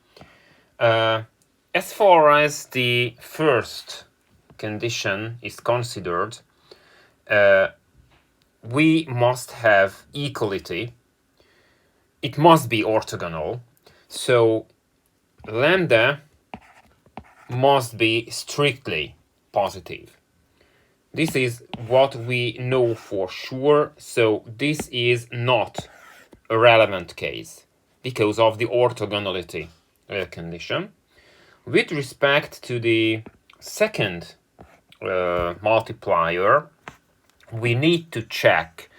As far as the first condition is considered, we must have equality. It must be orthogonal. So lambda must be strictly positive. This is what we know for sure. So this is not a relevant case because of the orthogonality condition. With respect to the second multiplier, we need to check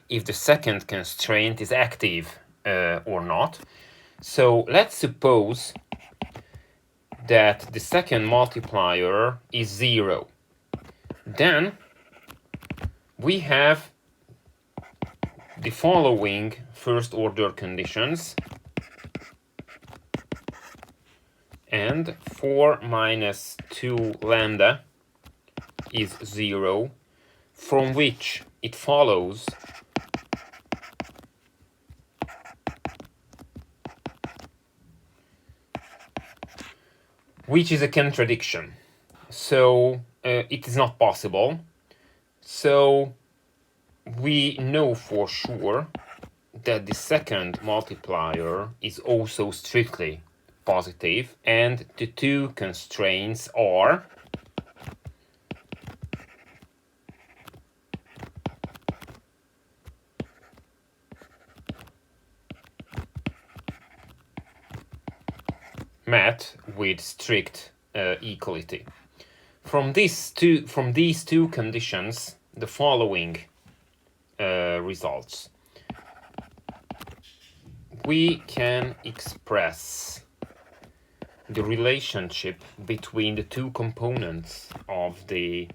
if the second constraint is active or not. So let's suppose that the second multiplier is 0. Then we have the following first order conditions, and 4 minus 2 lambda is 0, from which it follows which is a contradiction. So it is not possible. So we know for sure that the second multiplier is also strictly positive, and the two constraints are met with strict equality. From these two conditions, the following results. We can express the relationship between the two components of the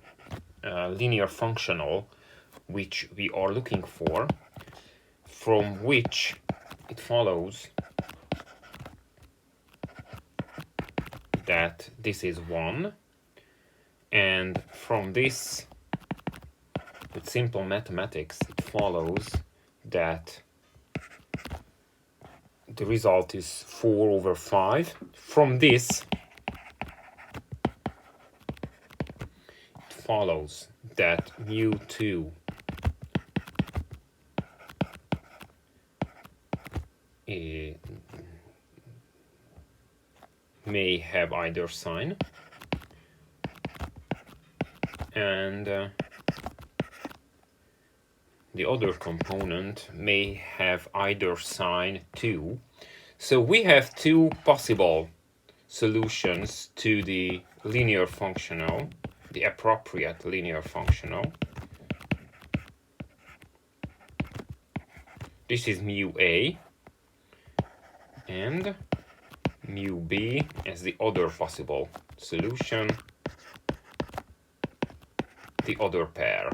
linear functional which we are looking for, from which it follows that this is 1, and from this, with simple mathematics, it follows that the result is 4 over 5. From this, it follows that mu2 may have either sign, and the other component may have either sign too. So we have two possible solutions to the linear functional, the appropriate linear functional. This is mu A and mu B as the other possible solution, the other pair.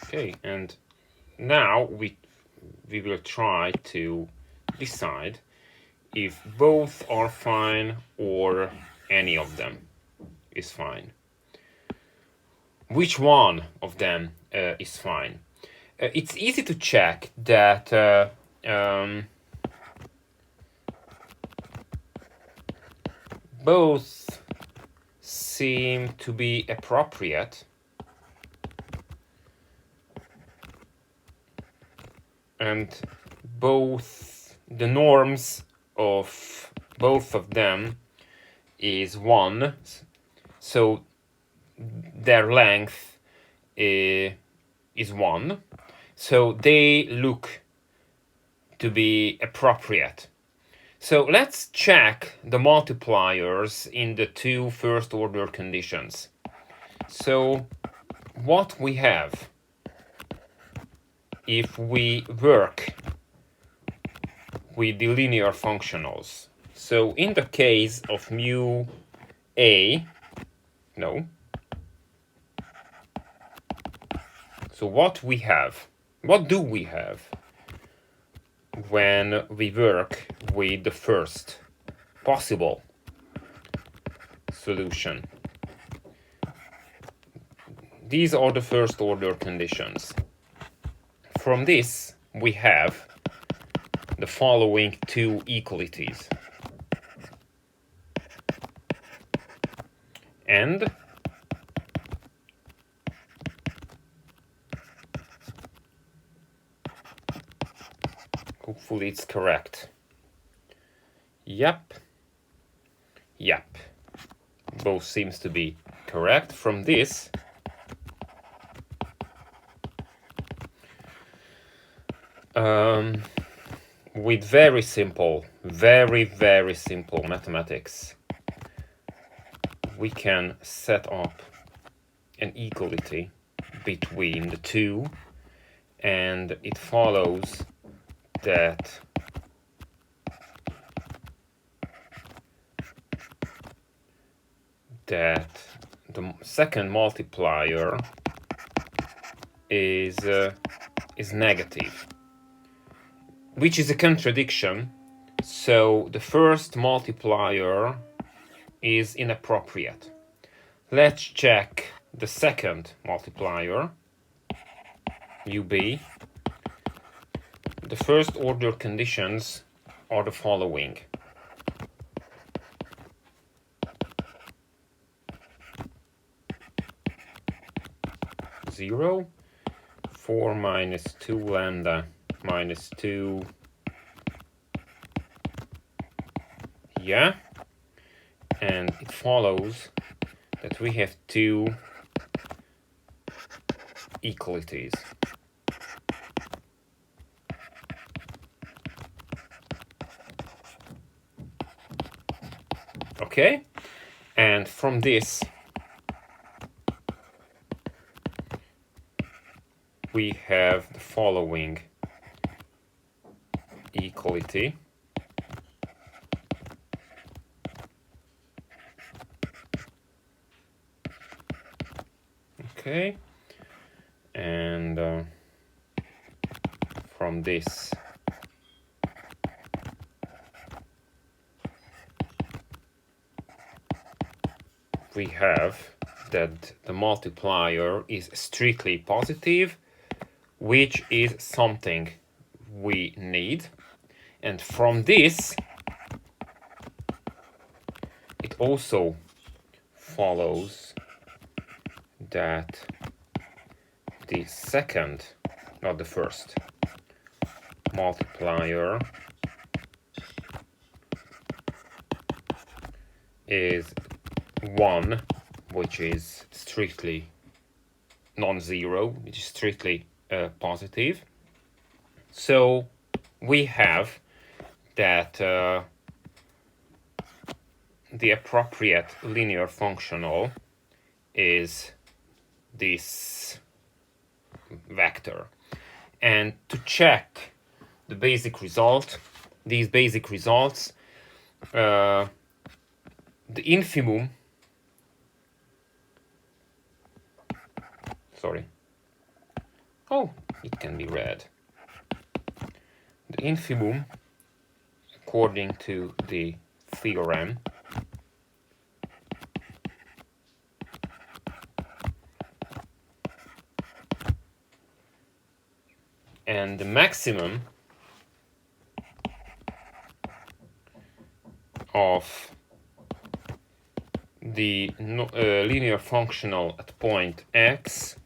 Okay, and now we will try to decide if both are fine or any of them is fine. Which one of them is fine? It's easy to check that both seem to be appropriate, and both the norms of both of them is 1, so their length is 1, so they look to be appropriate. So let's check the multipliers in the two first order conditions. So what we have if we work with the linear functionals. So in the case of mu A, no. So what do we have when we work with the first possible solution? These are the first order conditions. From this, we have the following two equalities. And hopefully it's correct. Yep. Both seems to be correct. From this, with very simple mathematics, we can set up an equality between the two, and it follows that the second multiplier is negative, which is a contradiction. So the first multiplier is inappropriate. Let's check the second multiplier, UB. The first order conditions are the following. Zero, 4 minus 2 lambda minus 2, yeah, and it follows that we have two equalities. Okay, and from this we have the following equality. Okay, and from this we have that the multiplier is strictly positive, which is something we need. And from this, it also follows that the second, not the first, multiplier is 1, which is strictly non-zero, which is strictly positive. So we have that the appropriate linear functional is this vector. And to check the basic result, these basic results, the infimum, sorry, oh, it can be read. The infimum, according to the theorem, and the maximum of the linear functional at point x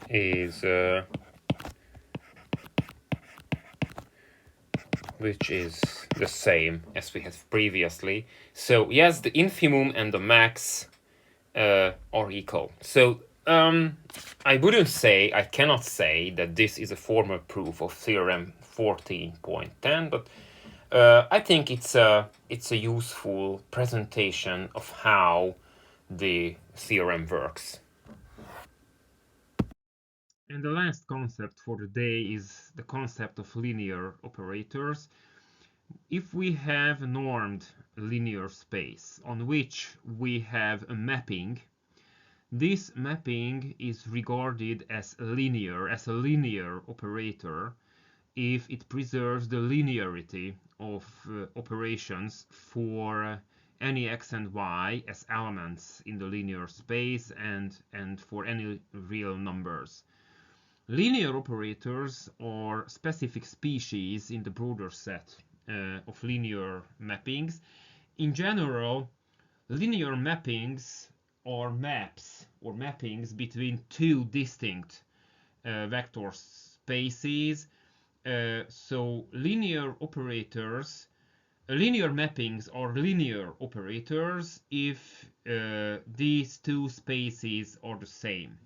is which is the same as we had previously. So yes, the infimum and the max are equal. So I cannot say that this is a formal proof of theorem 14.10, but I think it's a useful presentation of how the theorem works.
And the last concept for the day is the concept of linear operators. If we have a normed linear space on which we have a mapping, this mapping is regarded as a linear operator if it preserves the linearity of operations for any x and y as elements in the linear space and for any real numbers. Linear operators are specific species in the broader set of linear mappings. In general, linear mappings are maps or mappings between two distinct vector spaces. So linear operators, linear mappings are linear operators if these two spaces are the same.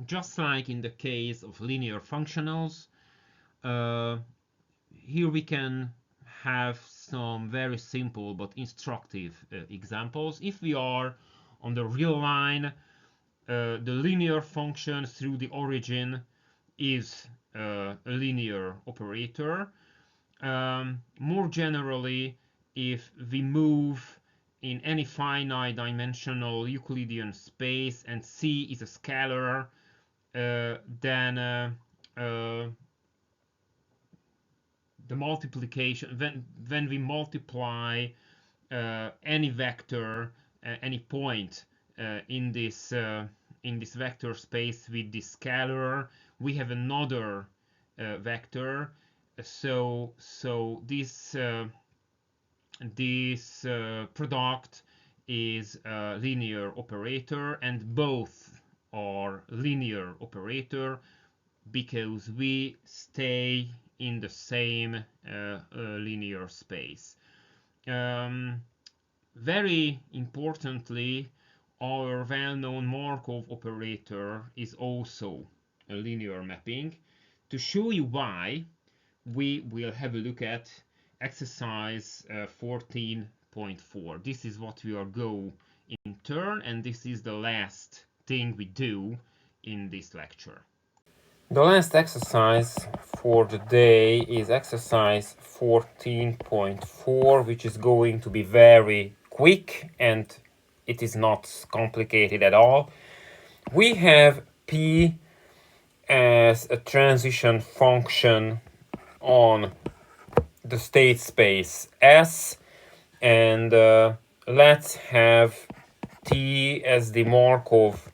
Just like in the case of linear functionals, here we can have some very simple but instructive examples. If we are on the real line, the linear function through the origin is a linear operator. more generally, if we move in any finite dimensional Euclidean space and C is a scalar, then the multiplication, when we multiply any vector, any point in this vector space with this scalar, we have another vector. So this product is a linear operator, and both are linear operator because we stay in the same linear space. Very importantly, our well-known Markov operator is also a linear mapping. To show you why, we will have a look at exercise 14.4. This is what we are go in turn, and this is the last thing we do in this lecture.
The last exercise for the day is exercise 14.4, which is going to be very quick and it is not complicated at all. We have P as a transition function on the state space S, and let's have T as the Markov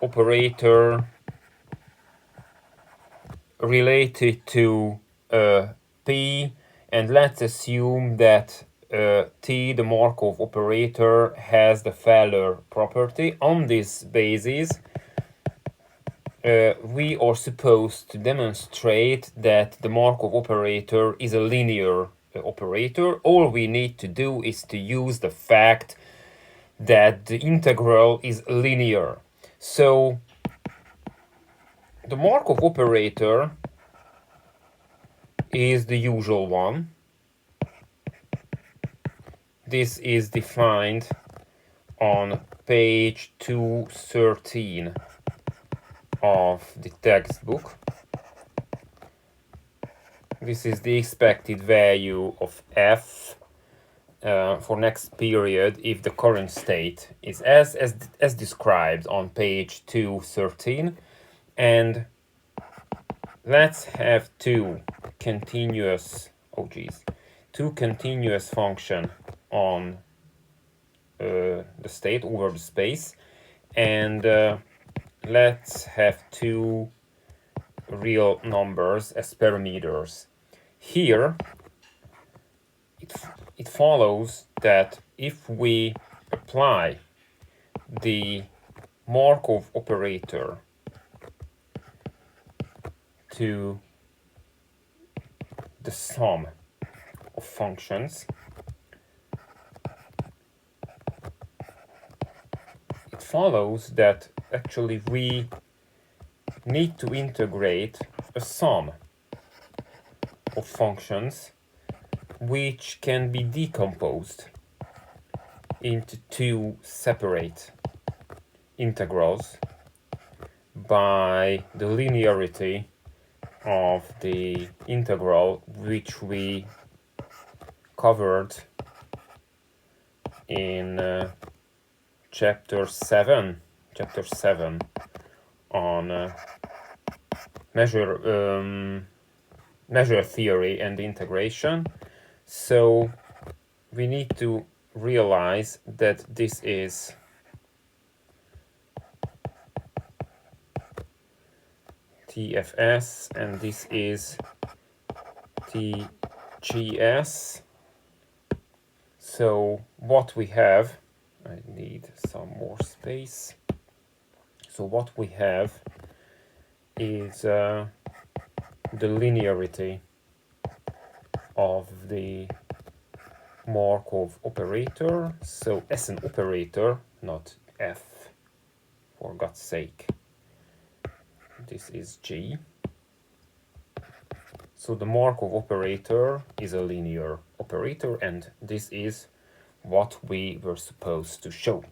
operator related to P, and let's assume that T, the Markov operator, has the Feller property. On this basis, we are supposed to demonstrate that the Markov operator is a linear operator. All we need to do is to use the fact that the integral is linear. So the Markov operator is the usual one. This is defined on page 213 of the textbook. This is the expected value of f for next period if the current state is as described on page 213. And let's have two continuous function on the state over the space, and let's have two real numbers as parameters. Here it follows that if we apply the Markov operator to the sum of functions, it follows that actually we need to integrate a sum of functions which can be decomposed into two separate integrals by the linearity of the integral which we covered in chapter 7 on measure theory and integration. So we need to realize that this is TFS and this is TGS. So what we have, I need some more space. So what we have is the linearity of the Markov operator. So as an operator, not F, for God's sake. This is G. So the Markov operator is a linear operator, and this is what we were supposed to show.